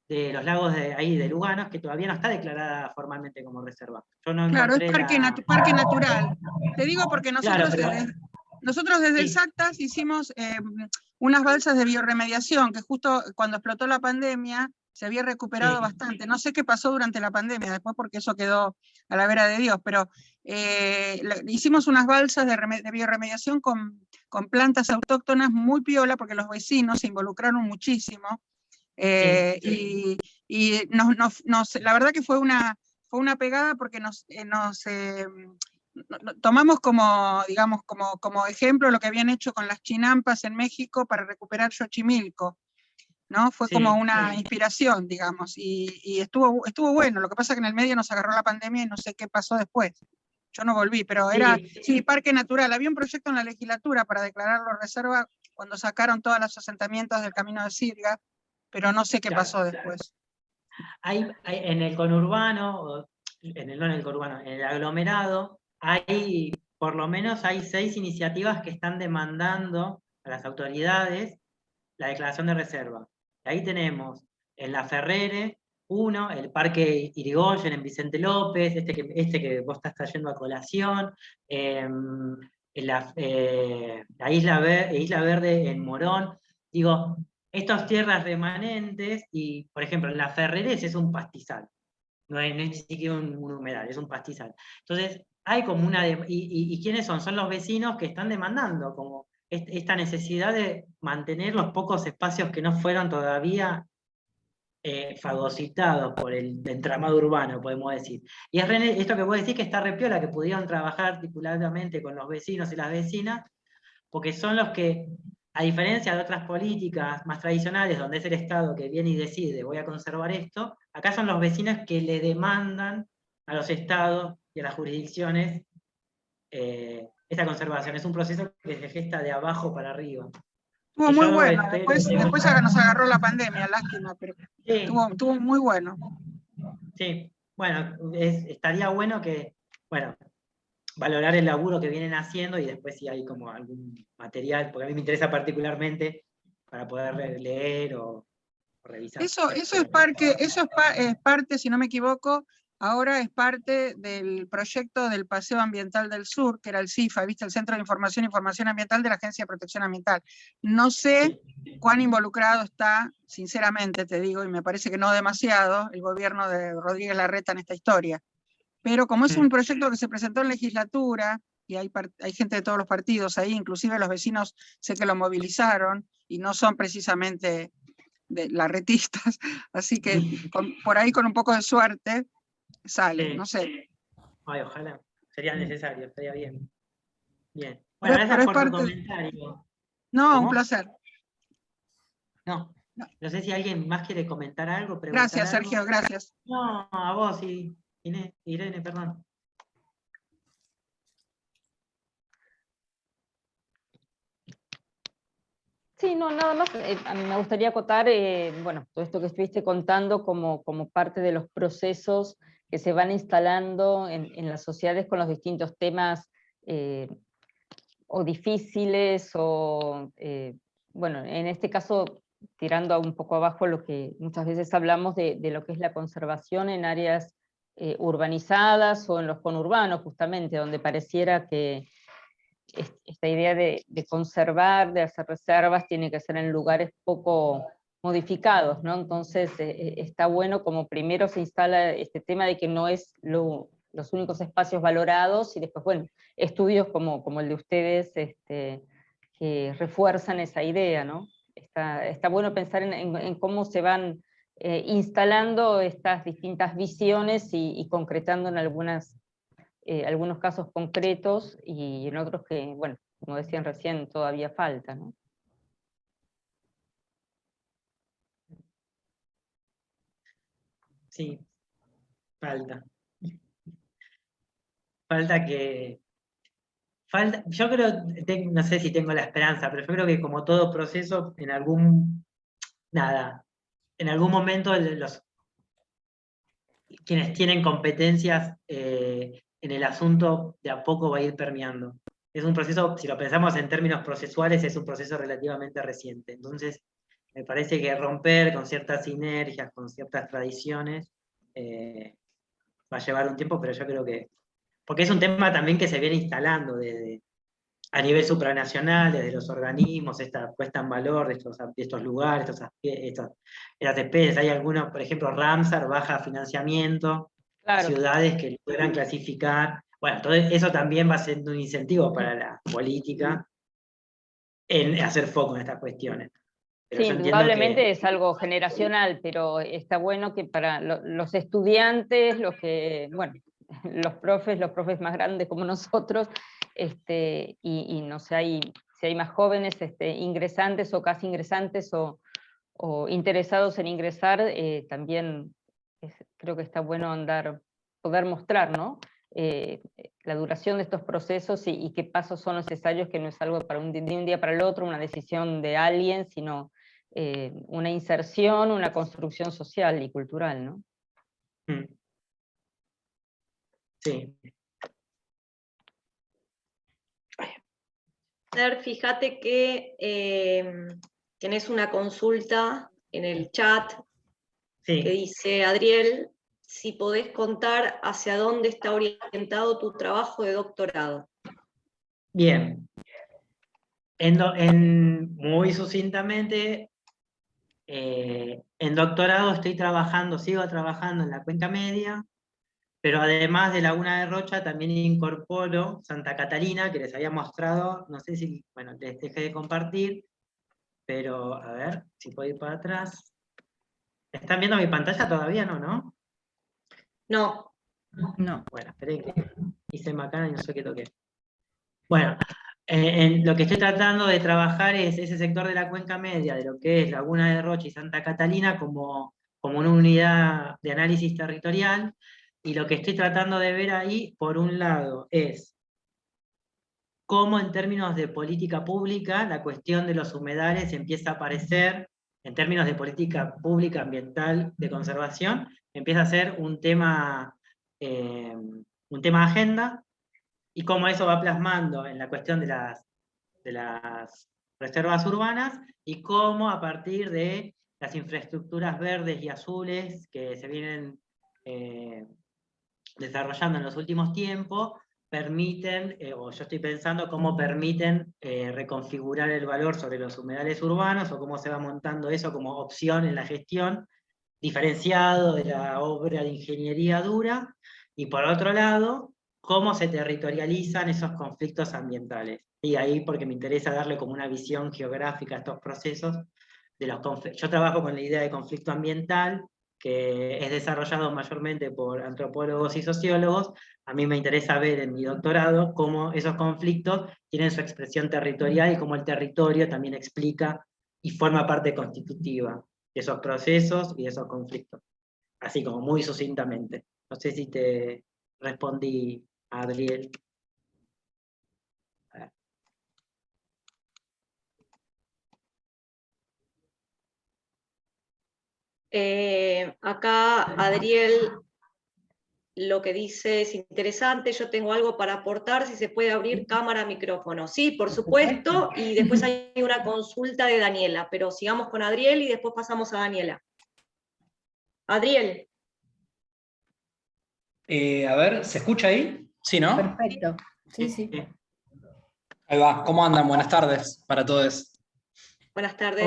de los lagos de Lugano es que todavía no está declarada formalmente como reserva. Yo no claro, es parque natural. Te digo porque nosotros, nosotros desde el SACTAS hicimos unas balsas de biorremediación, que justo cuando explotó la pandemia se había recuperado bastante. No sé qué pasó durante la pandemia después, porque eso quedó a la vera de Dios, pero hicimos unas balsas de biorremediación con plantas autóctonas muy piola, porque los vecinos se involucraron muchísimo. Y la verdad que fue una pegada, porque tomamos como, digamos, como ejemplo lo que habían hecho con las chinampas en México para recuperar Xochimilco, ¿no? Fue como una inspiración, digamos, y estuvo bueno. Lo que pasa es que en el medio nos agarró la pandemia y no sé qué pasó después. Yo no volví, pero era, sí, parque natural. Había un proyecto en la legislatura para declararlo reserva cuando sacaron todos los asentamientos del Camino de Sirga, pero no sé qué pasó después. En el conurbano, en el conurbano, en el aglomerado, por lo menos hay 6 iniciativas que están demandando a las autoridades la declaración de reserva. Ahí tenemos en La Ferrere, el Parque Irigoyen en Vicente López, este que vos estás trayendo a colación, la Isla Verde en Morón. Digo, estas tierras remanentes, y por ejemplo, en La Ferrere es un pastizal, no es ni siquiera un humedal, es un pastizal. Entonces, hay como una... ¿Y quiénes son? Son los vecinos que están demandando como esta necesidad de mantener los pocos espacios que no fueron todavía fagocitados por el entramado urbano, podemos decir. Y es esto que vos decís, que está re piola, que pudieron trabajar articuladamente con los vecinos y las vecinas, porque son los que, a diferencia de otras políticas más tradicionales, donde es el Estado que viene y decide, voy a conservar esto, acá son los vecinos que le demandan a los estados y a las jurisdicciones esta conservación. Es un proceso que se gesta de abajo para arriba. Estuvo muy bueno, después nos agarró la pandemia, lástima, pero estuvo muy bueno. Sí, bueno, estaría bueno que, valorar el laburo que vienen haciendo y después si hay como algún material, porque a mí me interesa particularmente para poder leer o revisar. Eso es parte, si no me equivoco, ahora es parte del proyecto del Paseo Ambiental del Sur, que era el CIFA, ¿viste? El Centro de Información Ambiental de la Agencia de Protección Ambiental. No sé cuán involucrado está, sinceramente te digo, y me parece que no demasiado, el gobierno de Rodríguez Larreta en esta historia. Pero como es un proyecto que se presentó en legislatura, y hay gente de todos los partidos ahí, inclusive los vecinos sé que lo movilizaron, y no son precisamente de larretistas, así que por ahí con un poco de suerte sale, no sé. Ay, ojalá, sería necesario, estaría bien. Bien. Bueno, gracias por tu comentario. No, ¿cómo? Un placer. No sé si alguien más quiere comentar algo, preguntar Gracias, algo. Sergio, gracias. No, a vos, sí. Irene, perdón. Sí, no, nada más. A mí me gustaría acotar, todo esto que estuviste contando como parte de los procesos que se van instalando en las sociedades con los distintos temas o difíciles, o, en este caso, tirando un poco abajo lo que muchas veces hablamos de lo que es la conservación en áreas urbanizadas o en los conurbanos, justamente, donde pareciera que esta idea de conservar, de hacer reservas, tiene que ser en lugares poco modificados, ¿no? Entonces está bueno como primero se instala este tema de que no es los únicos espacios valorados, y después, estudios como el de ustedes que refuerzan esa idea, ¿no? Está bueno pensar en cómo se van instalando estas distintas visiones y concretando en algunos casos concretos, y en otros que, como decían recién, todavía falta, ¿no? Sí, falta. Yo creo, no sé si tengo la esperanza, pero yo creo que como todo proceso, en algún momento quienes tienen competencias en el asunto de a poco va a ir permeando. Es un proceso, si lo pensamos en términos procesuales, es un proceso relativamente reciente. Entonces, me parece que romper con ciertas sinergias, con ciertas tradiciones, va a llevar un tiempo, pero yo creo que... Porque es un tema también que se viene instalando a nivel supranacional, desde los organismos, esta puesta en valor de estos lugares, estas especies. Hay algunos, por ejemplo, Ramsar baja financiamiento a ciudades que logran clasificar. Bueno, todo eso también va siendo un incentivo para la política en hacer foco en estas cuestiones. Pero sí, indudablemente es algo generacional, pero está bueno que para los estudiantes, los que, los profes más grandes como nosotros, y no sé, si hay más jóvenes ingresantes o casi ingresantes o interesados en ingresar, también creo que está bueno poder mostrar, ¿no? La duración de estos procesos y qué pasos son necesarios, que no es algo de un día para el otro, una decisión de alguien, sino una inserción, una construcción social y cultural, ¿no? Sí. Fíjate que tenés una consulta en el chat Sí. que dice, Adriel, si podés contar hacia dónde está orientado tu trabajo de doctorado. Bien. Muy sucintamente, en doctorado sigo trabajando en la Cuenca Media, pero además de Laguna de Rocha también incorporo Santa Catalina, que les había mostrado, no sé si, bueno, les dejé de compartir, pero a ver si puedo ir para atrás. ¿Están viendo mi pantalla todavía? No. No. No. Bueno, esperen que hice macana y no sé qué toqué. Bueno, lo que estoy tratando de trabajar es ese sector de la Cuenca Media, de lo que es Laguna de Rocha y Santa Catalina, como una unidad de análisis territorial, y lo que estoy tratando de ver ahí, por un lado, es cómo en términos de política pública la cuestión de los humedales empieza a aparecer, en términos de política pública ambiental de conservación, empieza a ser un tema de agenda, y cómo eso va plasmando en la cuestión de las reservas urbanas, y cómo a partir de las infraestructuras verdes y azules que se vienen desarrollando en los últimos tiempos, permiten, o yo estoy pensando cómo permiten reconfigurar el valor sobre los humedales urbanos, o cómo se va montando eso como opción en la gestión, diferenciado de la obra de ingeniería dura, y por otro lado, cómo se territorializan esos conflictos ambientales. Y ahí porque me interesa darle como una visión geográfica a estos procesos. Yo trabajo con la idea de conflicto ambiental, que es desarrollado mayormente por antropólogos y sociólogos. A mí me interesa ver en mi doctorado cómo esos conflictos tienen su expresión territorial y cómo el territorio también explica y forma parte constitutiva de esos procesos y de esos conflictos. Así como muy sucintamente. No sé si te respondí, Adriel. Acá Adriel lo que dice es interesante, yo tengo algo para aportar, si se puede abrir cámara, micrófono. Sí, por supuesto, y después hay una consulta de Daniela, pero sigamos con Adriel y después pasamos a Daniela. Adriel. A ver, ¿se escucha ahí? Sí, ¿no? Perfecto. Sí. Ahí va. ¿Cómo andan? Buenas tardes para todos. Buenas tardes.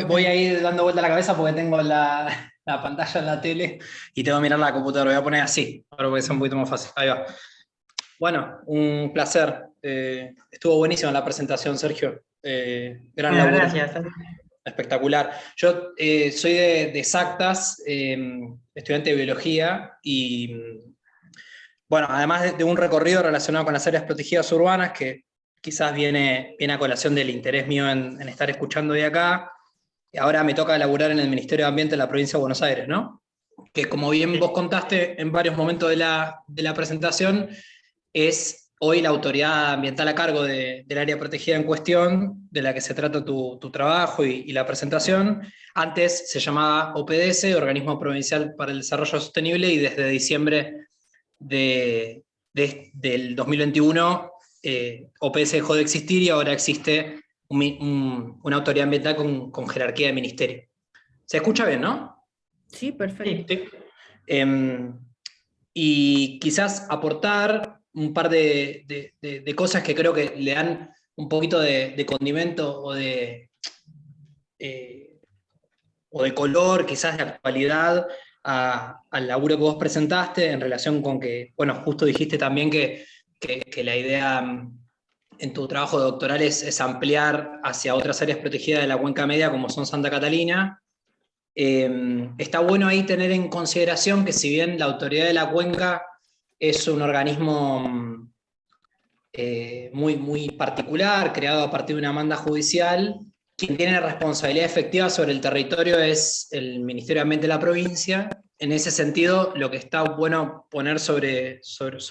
Voy a ir dando vuelta a la cabeza porque tengo la pantalla en la tele y tengo que mirar la computadora. Voy a poner así, para que sea un poquito más fácil. Ahí va. Bueno, un placer. Estuvo buenísima la presentación, Sergio. Gran laburo. Gracias. Espectacular. Yo soy de exactas, estudiante de biología, y bueno, además de un recorrido relacionado con las áreas protegidas urbanas, que quizás viene a colación del interés mío en estar escuchando de acá, ahora me toca laburar en el Ministerio de Ambiente de la provincia de Buenos Aires, ¿no? Que como bien vos contaste en varios momentos de la presentación, es hoy la autoridad ambiental a cargo del área protegida en cuestión, de la que se trata tu trabajo y la presentación. Antes se llamaba OPDS, Organismo Provincial para el Desarrollo Sostenible, y desde diciembre del 2021 OPDS dejó de existir y ahora existe una autoridad ambiental con jerarquía de ministerio. ¿Se escucha bien, no? Sí, perfecto. Sí. Y quizás aportar un par de cosas que creo que le dan un poquito de condimento o de color, quizás de actualidad al laburo que vos presentaste, en relación con que, bueno, justo dijiste también que la idea en tu trabajo doctoral es ampliar hacia otras áreas protegidas de la Cuenca Media, como son Santa Catalina. Está bueno ahí tener en consideración que si bien la autoridad de la cuenca es un organismo muy particular, creado a partir de una demanda judicial. Quien tiene responsabilidad efectiva sobre el territorio es el Ministerio de Ambiente de la provincia. En ese sentido, lo que está bueno poner sobre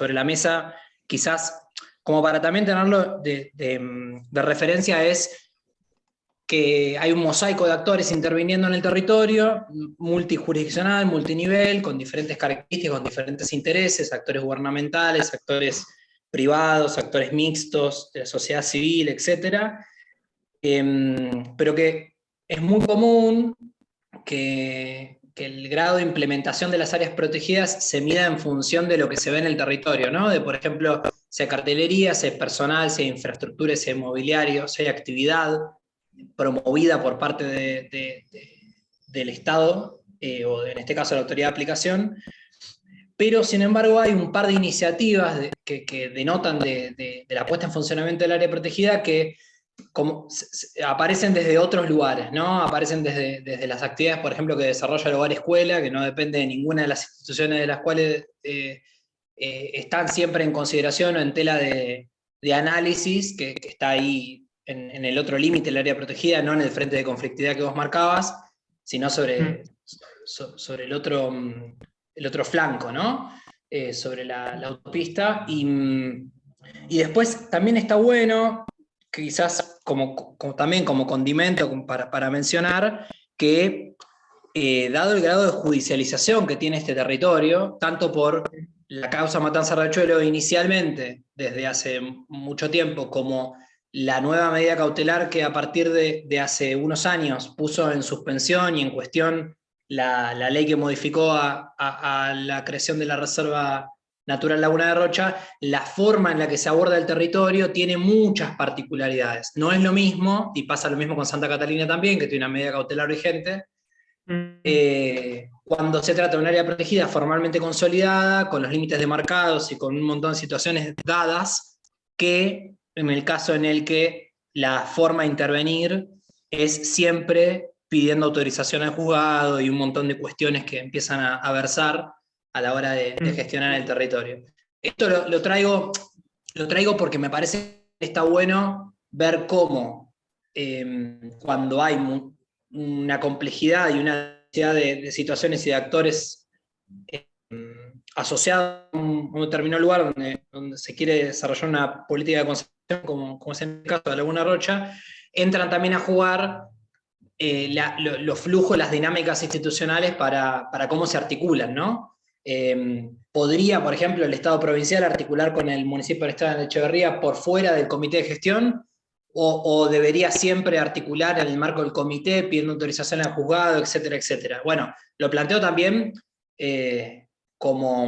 la mesa, quizás como para también tenerlo de referencia, es que hay un mosaico de actores interviniendo en el territorio, multijurisdiccional, multinivel, con diferentes características, con diferentes intereses, actores gubernamentales, actores privados, actores mixtos, de la sociedad civil, etc. Pero que es muy común que el grado de implementación de las áreas protegidas se mida en función de lo que se ve en el territorio, ¿no? De, por ejemplo, si hay cartelería, si hay personal, si hay infraestructura, si hay mobiliario, si hay actividad promovida por parte del Estado, o en este caso la autoridad de aplicación. Pero, sin embargo, hay un par de iniciativas que denotan de la puesta en funcionamiento del área protegida que aparecen desde otros lugares, ¿no? Aparecen desde las actividades, por ejemplo, que desarrolla el Hogar Escuela, que no depende de ninguna de las instituciones de las cuales están siempre en consideración o en tela de análisis, que está ahí en el otro límite del área protegida, no en el frente de conflictividad que vos marcabas, sino sobre el otro flanco, ¿no? Sobre la autopista. Y después también está bueno, quizás también como condimento para mencionar, que dado el grado de judicialización que tiene este territorio, tanto por la causa Matanza Riachuelo inicialmente, desde hace mucho tiempo, como la nueva medida cautelar que a partir de hace unos años puso en suspensión y en cuestión la ley que modificó a la creación de la Reserva Natural Laguna de Rocha, la forma en la que se aborda el territorio tiene muchas particularidades. No es lo mismo, y pasa lo mismo con Santa Catalina también, que tiene una medida cautelar vigente, cuando se trata de un área protegida formalmente consolidada, con los límites demarcados y con un montón de situaciones dadas, que en el caso en el que la forma de intervenir es siempre pidiendo autorización al juzgado y un montón de cuestiones que empiezan a versar a la hora de gestionar el territorio. Esto lo traigo porque me parece que está bueno ver cómo cuando hay una complejidad y una diversidad de situaciones y de actores asociados a un determinado lugar donde se quiere desarrollar una política de conservación, como es en el caso de Laguna Rocha, entran también a jugar los flujos, las dinámicas institucionales para cómo se articulan, ¿no? ¿Podría, por ejemplo, el Estado provincial articular con el municipio del Estado de Echeverría por fuera del comité de gestión? ¿O debería siempre articular en el marco del comité, pidiendo autorización al juzgado, etcétera, etcétera? Bueno, lo planteo también como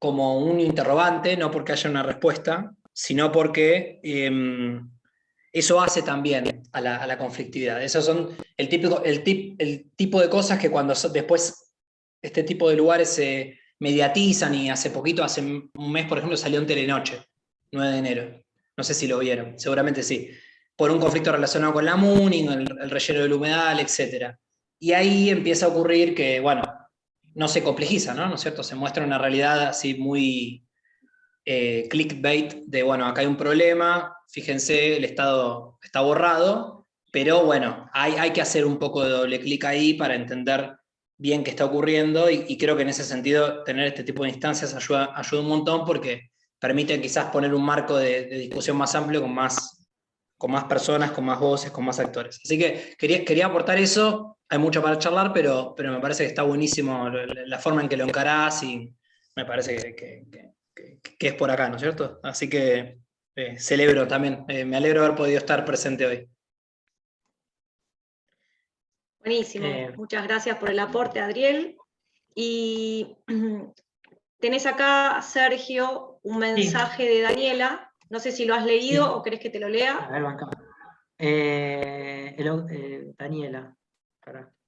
un interrogante, no porque haya una respuesta, sino porque eso hace también a la conflictividad. Esos son el tipo de cosas que cuando después este tipo de lugares se mediatizan, y hace poquito, hace un mes, por ejemplo, salió en Telenoche, 9 de enero. No sé si lo vieron, seguramente sí. Por un conflicto relacionado con la MUNI, el relleno del humedal, etc. Y ahí empieza a ocurrir que, bueno, no se complejiza, ¿no? ¿No es cierto? Se muestra una realidad así muy clickbait de, bueno, acá hay un problema, fíjense, el Estado está borrado, pero bueno, hay que hacer un poco de doble clic ahí para entender bien qué está ocurriendo, y creo que en ese sentido tener este tipo de instancias ayuda un montón, porque permite quizás poner un marco de discusión más amplio, con más personas, con más voces, con más actores. Así que quería aportar eso. Hay mucho para charlar, pero me parece que está buenísimo la forma en que lo encarás, y me parece que es por acá, ¿no es cierto? Así que celebro también, me alegro de haber podido estar presente hoy. Buenísimo, muchas gracias por el aporte, Adriel. Y tenés acá, Sergio, un mensaje de Daniela. No sé si lo has leído o querés que te lo lea. A ver, banca. Daniela,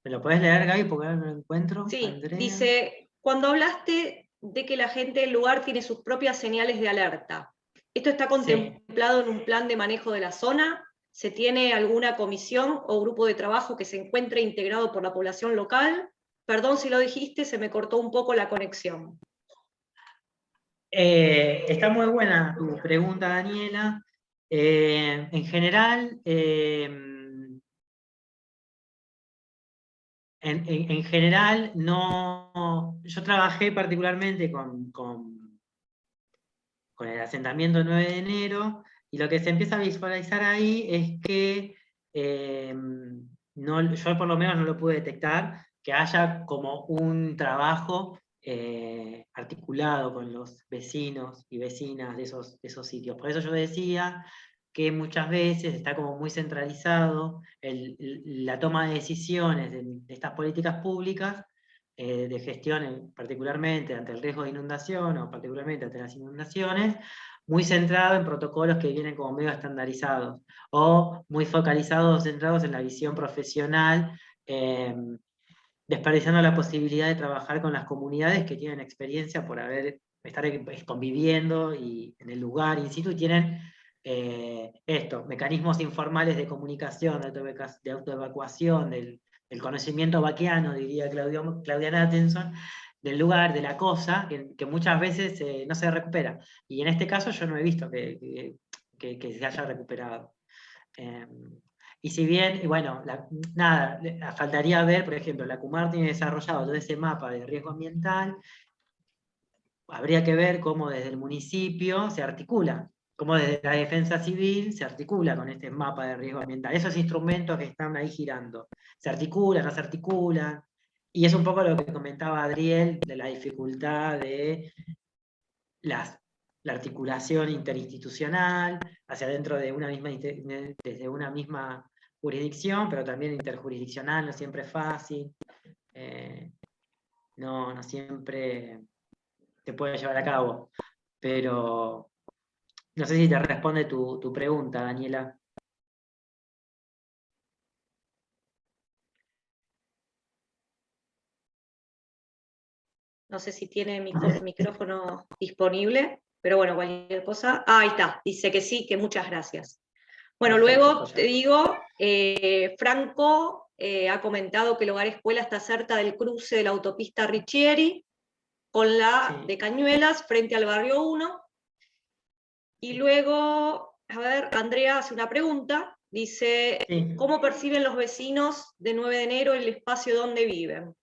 ¿me lo podés leer, Gaby? Porque ahora no lo encuentro. Sí, Andrea. dice, cuando hablaste de que la gente del lugar tiene sus propias señales de alerta, ¿esto está contemplado en un plan de manejo de la zona? ¿Se tiene alguna comisión o grupo de trabajo que se encuentre integrado por la población local? Perdón si lo dijiste, se me cortó un poco la conexión. Está muy buena tu pregunta, Daniela. En general, no. Yo trabajé particularmente con el asentamiento 9 de enero, y lo que se empieza a visualizar ahí es que yo por lo menos no lo pude detectar, que haya como un trabajo articulado con los vecinos y vecinas de esos sitios. Por eso yo decía que muchas veces está como muy centralizado la toma de decisiones de estas políticas públicas, de gestión, particularmente ante el riesgo de inundación o particularmente ante las inundaciones, muy centrado en protocolos que vienen como medio estandarizados, o muy focalizados, centrados en la visión profesional, desperdiciando la posibilidad de trabajar con las comunidades que tienen experiencia por estar conviviendo y en el lugar in situ, y tienen mecanismos informales de comunicación, de autoevacuación, del conocimiento vaquiano, diría Claudia Nathanson, del lugar, de la cosa, que muchas veces no se recupera. Y en este caso yo no he visto que se haya recuperado. Y si bien, bueno, faltaría ver, por ejemplo, la CUMAR tiene desarrollado todo ese mapa de riesgo ambiental, habría que ver cómo desde el municipio se articula, cómo desde la defensa civil se articula con este mapa de riesgo ambiental. Esos instrumentos que están ahí girando, ¿se articulan, no se articulan? Y es un poco lo que comentaba Adriel, de la dificultad de la articulación interinstitucional hacia dentro de desde una misma jurisdicción, pero también interjurisdiccional, no siempre es fácil, no siempre se puede llevar a cabo. Pero no sé si te responde tu pregunta, Daniela. No sé si tiene micrófono disponible, pero bueno, cualquier cosa. Ahí está, dice que sí, que muchas gracias. Bueno, luego te digo, Franco ha comentado que el Hogar Escuela está cerca del cruce de la autopista Riccieri con la de Cañuelas frente al barrio 1. Y luego, a ver, Andrea hace una pregunta, dice, ¿cómo perciben los vecinos de 9 de enero el espacio donde viven?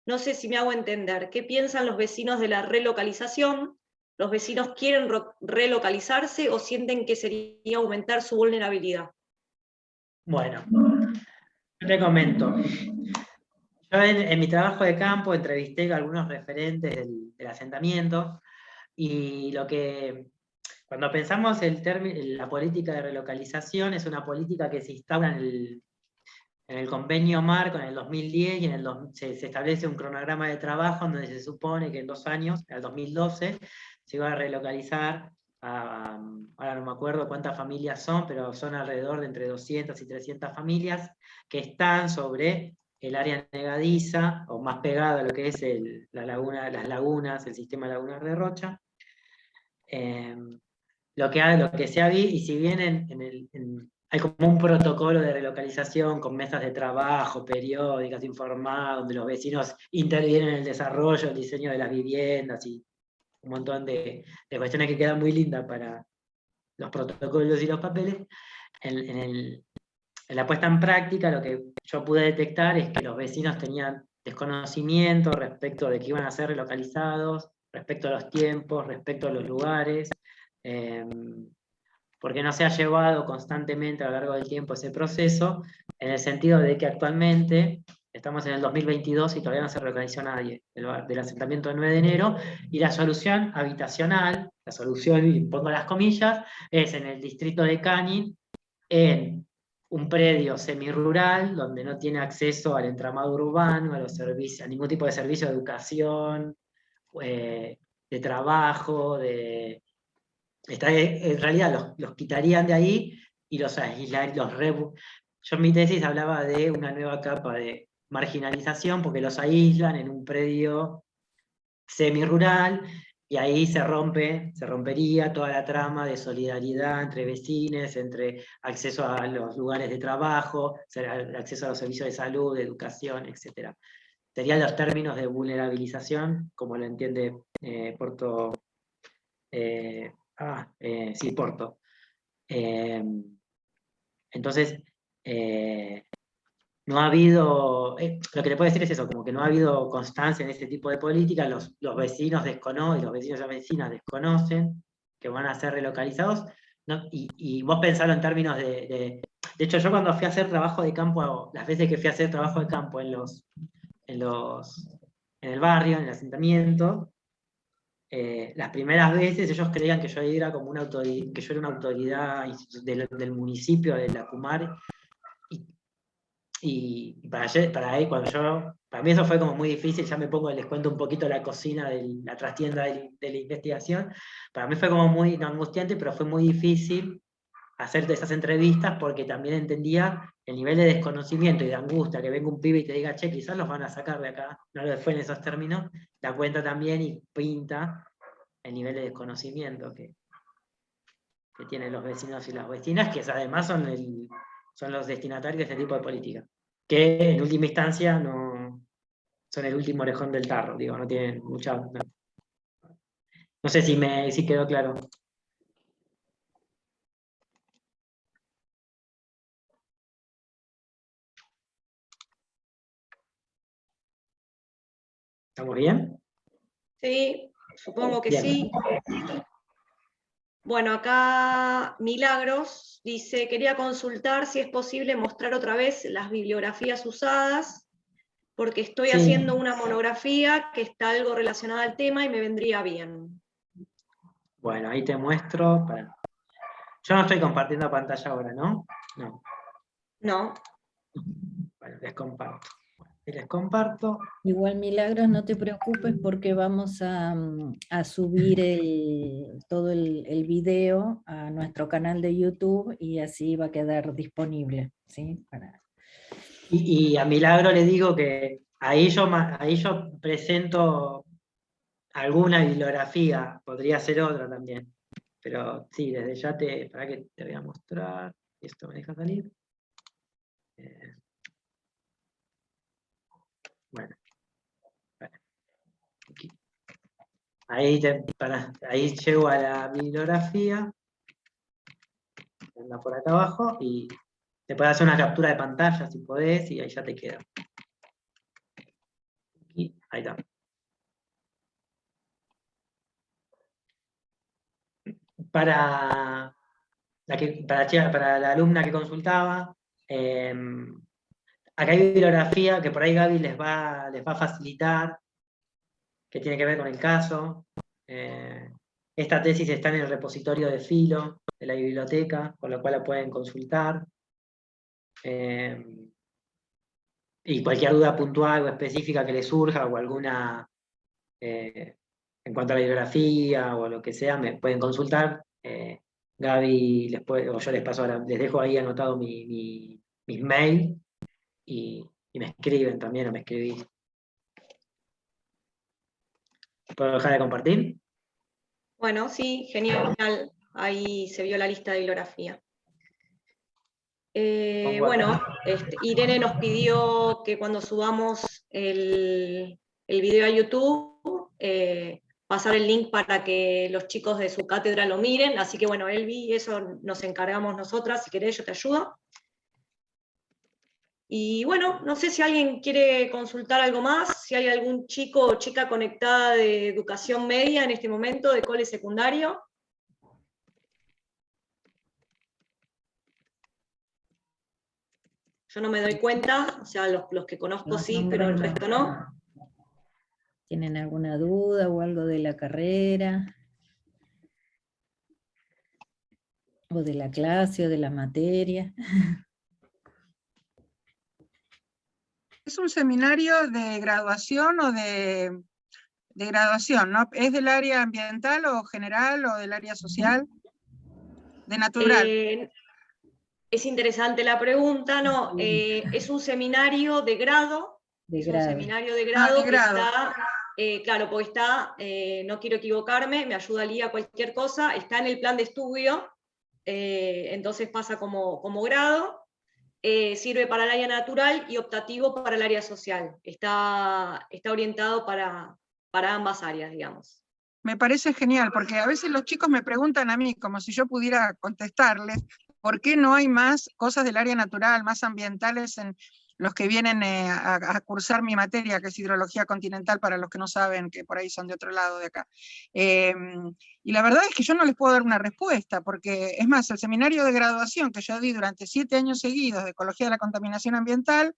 No sé si me hago entender. ¿Qué piensan los vecinos de la relocalización? ¿Los vecinos quieren relocalizarse o sienten que sería aumentar su vulnerabilidad? Bueno, yo te comento. Yo en mi trabajo de campo entrevisté a algunos referentes del asentamiento, y cuando pensamos la política de relocalización, es una política que se instaura en el convenio marco en el 2010, y se establece un cronograma de trabajo donde se supone que en 2 años, en el 2012, se iba a relocalizar ahora no me acuerdo cuántas familias son, pero son alrededor de entre 200 y 300 familias que están sobre el área negadiza, o más pegada a lo que es las lagunas, el sistema lagunar de Rocha. Lo que se ha visto, y si bien hay como un protocolo de relocalización con mesas de trabajo periódicas, informadas, donde los vecinos intervienen en el desarrollo, el diseño de las viviendas y un montón de cuestiones que quedan muy lindas para los protocolos y los papeles. En la puesta en práctica, lo que yo pude detectar es que los vecinos tenían desconocimiento respecto de que iban a ser relocalizados, respecto a los tiempos, respecto a los lugares, porque no se ha llevado constantemente a lo largo del tiempo ese proceso, en el sentido de que actualmente estamos en el 2022 y todavía no se relocalizó nadie del asentamiento del 9 de enero, y la solución habitacional, la solución, y pongo las comillas, es en el distrito de Canin, en un predio semirural, donde no tiene acceso al entramado urbano, a los servicios, a ningún tipo de servicio de educación, de trabajo, en realidad los quitarían de ahí y los aislarían. Yo en mi tesis hablaba de una nueva capa de marginalización, porque los aíslan en un predio semirural, y ahí se rompería toda la trama de solidaridad entre vecinos, entre acceso a los lugares de trabajo, acceso a los servicios de salud, de educación, etc. Serían los términos de vulnerabilización, como lo entiende sí, Porto. Entonces, no ha habido, lo que le puedo decir es eso, como que no ha habido constancia en este tipo de política, los vecinos desconocen, los vecinos y las vecinas desconocen que van a ser relocalizados, ¿no? Y vos pensalo en términos de hecho, yo cuando fui a hacer trabajo de campo, las veces que fui a hacer trabajo de campo en el barrio, en el asentamiento, las primeras veces ellos creían que yo era como que yo era una autoridad del municipio de La Cumar, y para mí eso fue como muy difícil. Ya les cuento un poquito la cocina, la trastienda de la investigación. Para mí fue como muy angustiante, pero fue muy difícil hacer esas entrevistas, porque también entendía el nivel de desconocimiento y de angustia, que venga un pibe y te diga, che, quizás los van a sacar de acá, no lo fue en esos términos, da cuenta también y pinta el nivel de desconocimiento que tienen los vecinos y las vecinas, que además son los destinatarios de este tipo de política, que en última instancia no son el último orejón del tarro, digo, no tienen mucha... No sé si quedó claro. ¿Estamos bien? Sí, supongo que Bien. sí. Bueno, acá Milagros dice, quería consultar si es posible mostrar otra vez las bibliografías usadas, porque estoy haciendo una monografía que está algo relacionada al tema y me vendría bien. Bueno, ahí te muestro. Yo no estoy compartiendo pantalla ahora, ¿no? No. No. Bueno, les comparto. Les comparto. Igual, Milagros, no te preocupes porque vamos a subir todo el video a nuestro canal de YouTube y así va a quedar disponible, ¿sí? Y a Milagro le digo que ahí yo presento alguna bibliografía, podría ser otra también. Pero sí, desde ya para que te voy a mostrar. Esto me deja salir. Bueno. Aquí. Ahí llego a la bibliografía. Anda por acá abajo y te puedes hacer una captura de pantalla si podés, y ahí ya te queda. Aquí, ahí está. Para la alumna que consultaba, acá hay bibliografía que por ahí Gaby les va a facilitar, que tiene que ver con el caso. Esta tesis está en el repositorio de Filo de la biblioteca, con lo cual la pueden consultar. Y cualquier duda puntual o específica que les surja, o alguna en cuanto a la bibliografía o lo que sea, me pueden consultar. Gaby o yo les paso ahora, les dejo ahí anotado mis mail y me escriben también, o me escribís. ¿Puedo dejar de compartir? Bueno, sí, genial. Ahí se vio la lista de bibliografía. Bueno, Irene nos pidió que cuando subamos el video a YouTube, pasar el link para que los chicos de su cátedra lo miren, así que bueno, Elvi, eso nos encargamos nosotras, si querés yo te ayudo. Y bueno, no sé si alguien quiere consultar algo más, si hay algún chico o chica conectada de educación media en este momento, de cole secundario. Yo no me doy cuenta, o sea, los que conozco sí, pero el resto no. ¿Tienen alguna duda o algo de la carrera? ¿O de la clase o de la materia? ¿Es un seminario de graduación o de graduación, ¿no? ¿Es del área ambiental o general o del área social? ¿De natural? Es interesante la pregunta, ¿no? Es un seminario de grado. Un seminario de grado, que está, claro, porque está, no quiero equivocarme, me ayuda Lía cualquier cosa, está en el plan de estudio, entonces pasa como grado. Sirve para el área natural y optativo para el área social. Está orientado para ambas áreas, digamos. me parece genial, porque a veces los chicos me preguntan a mí, como si yo pudiera contestarles, ¿por qué no hay más cosas del área natural, más ambientales en los que vienen a cursar mi materia, que es hidrología continental, para los que no saben, que por ahí son de otro lado de acá? Y la verdad es que yo no les puedo dar una respuesta, porque es más, el seminario de graduación que yo di durante 7 años seguidos de Ecología de la Contaminación Ambiental,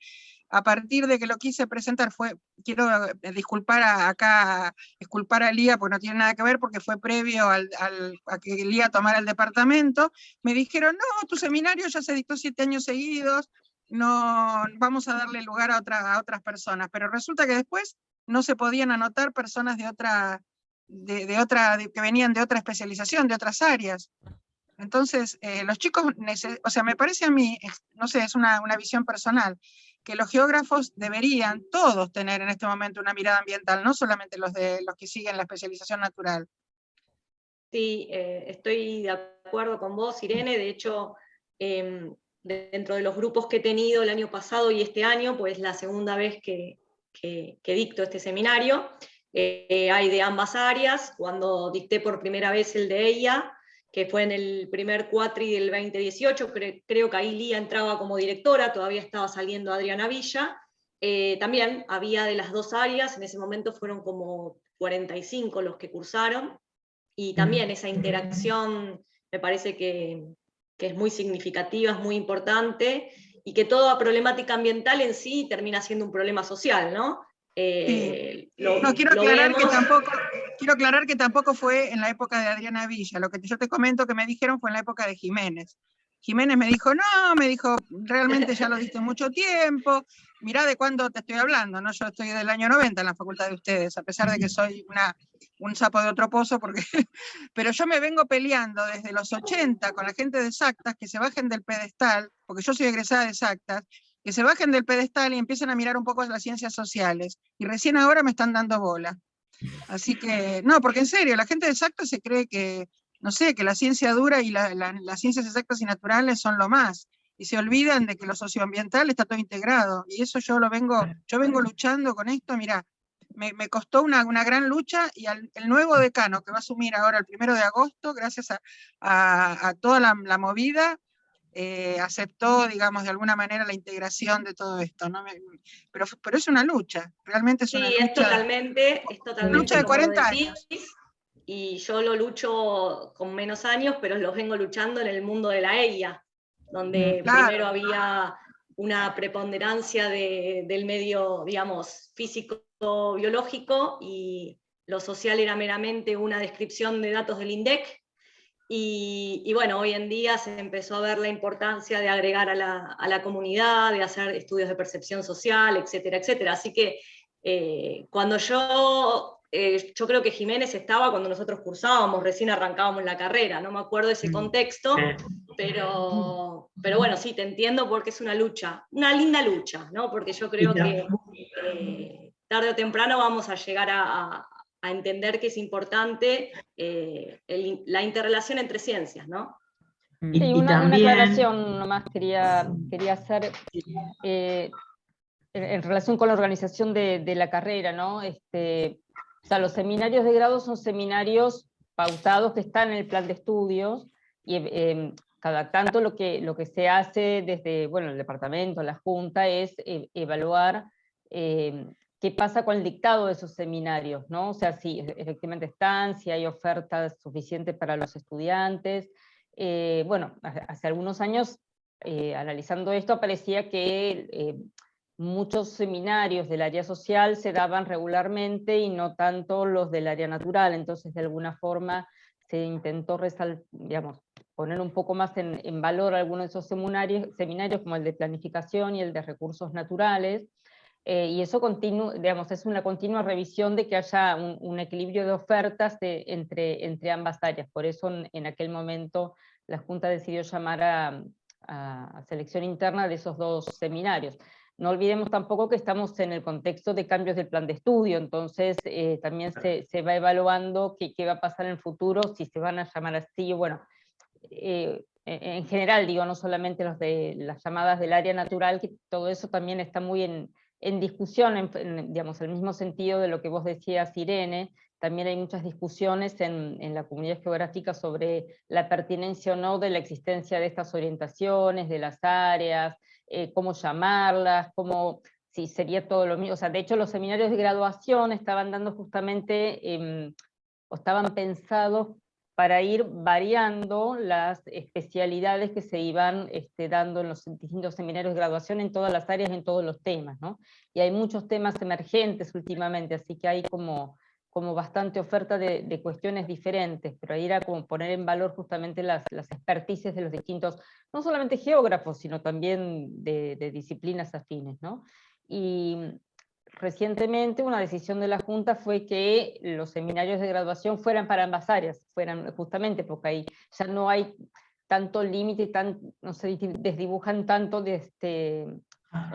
a partir de que lo quise presentar, quiero disculpar exculpar a Lía, porque no tiene nada que ver, porque fue previo a que Lía tomara el departamento, me dijeron, no, tu seminario ya se dictó 7 años seguidos, no vamos a darle lugar a otras personas, pero resulta que después no se podían anotar personas que venían de otra especialización, de otras áreas. Entonces, los chicos, o sea, me parece a mí, no sé, es una visión personal, que los geógrafos deberían todos tener en este momento una mirada ambiental, no solamente los que siguen la especialización natural. Sí, estoy de acuerdo con vos, Irene. De hecho, dentro de los grupos que he tenido el año pasado y este año, pues la segunda vez que dicto este seminario, hay de ambas áreas. Cuando dicté por primera vez el de ella, que fue en el primer cuatri del 2018, creo que ahí Lía entraba como directora, todavía estaba saliendo Adriana Villa, también había de las dos áreas, en ese momento fueron como 45 los que cursaron, y también esa interacción me parece que es muy significativa, es muy importante, y que toda problemática ambiental en sí termina siendo un problema social, ¿no? Quiero aclarar que tampoco fue en la época de Adriana Villa, lo que yo te comento que me dijeron fue en la época de Jiménez. Jiménez me dijo, realmente ya lo diste mucho tiempo, mirá de cuándo te estoy hablando, ¿no? Yo estoy del año 90 en la facultad de ustedes, a pesar de que soy un sapo de otro pozo, pero yo me vengo peleando desde los 80 con la gente de Exactas, que se bajen del pedestal, porque yo soy egresada de Exactas, que se bajen del pedestal y empiecen a mirar un poco las ciencias sociales, y recién ahora me están dando bola. Así que, no, porque en serio, la gente de Exactas se cree que, no sé, que la ciencia dura y las ciencias exactas y naturales son lo más, y se olvidan de que lo socioambiental está todo integrado, y eso yo vengo luchando con esto, mirá, me costó una gran lucha, y el nuevo decano que va a asumir ahora el 1 de agosto, gracias a toda la movida, aceptó, digamos, de alguna manera la integración de todo esto, ¿no? Pero es una lucha, realmente es una lucha. Es totalmente lucha de 40 años. Y yo lo lucho con menos años, pero los vengo luchando en el mundo de la EIA, donde primero había una preponderancia del medio, digamos, físico-biológico, y lo social era meramente una descripción de datos del INDEC. Y bueno, hoy en día se empezó a ver la importancia de agregar a la comunidad, de hacer estudios de percepción social, etcétera, etcétera. Así que cuando yo creo que Jiménez estaba cuando nosotros cursábamos, recién arrancábamos la carrera, no me acuerdo de ese contexto, pero bueno, sí, te entiendo, porque es una lucha, una linda lucha, ¿no? Porque yo creo que tarde o temprano vamos a llegar a entender que es importante la interrelación entre ciencias, ¿no? Sí, una aclaración nomás quería hacer en relación con la organización de la carrera, ¿no? O sea, los seminarios de grado son seminarios pautados que están en el plan de estudios, y cada tanto lo que se hace desde, bueno, el departamento, la junta, es evaluar qué pasa con el dictado de esos seminarios, ¿no? O sea, si efectivamente están, si hay ofertas suficientes para los estudiantes. Bueno, hace algunos años, analizando esto, aparecía que muchos seminarios del área social se daban regularmente y no tanto los del área natural, entonces de alguna forma se intentó poner un poco más en valor algunos de esos seminarios como el de planificación y el de recursos naturales, y eso es una continua revisión de que haya un equilibrio de ofertas entre ambas áreas. Por eso en aquel momento la Junta decidió llamar a selección interna de esos dos seminarios. No olvidemos tampoco que estamos en el contexto de cambios del plan de estudio, entonces también se va evaluando qué va a pasar en el futuro, si se van a llamar así, bueno, en general, digo, no solamente los de las llamadas del área natural, que todo eso también está muy en discusión, digamos, el mismo sentido de lo que vos decías, Irene, también hay muchas discusiones en la comunidad geográfica sobre la pertinencia o no de la existencia de estas orientaciones, de las áreas, cómo llamarlas, si sería todo lo mismo. O sea, de hecho los seminarios de graduación estaban dando justamente, o estaban pensados para ir variando las especialidades que se iban dando en los distintos seminarios de graduación en todas las áreas, en todos los temas, ¿no? Y hay muchos temas emergentes últimamente, así que hay como bastante oferta de cuestiones diferentes, pero ahí era como poner en valor justamente las expertices de los distintos, no solamente geógrafos, sino también de disciplinas afines, ¿no? Y recientemente una decisión de la Junta fue que los seminarios de graduación fueran para ambas áreas, fueran justamente porque ahí ya no hay tanto límite, no se desdibujan tanto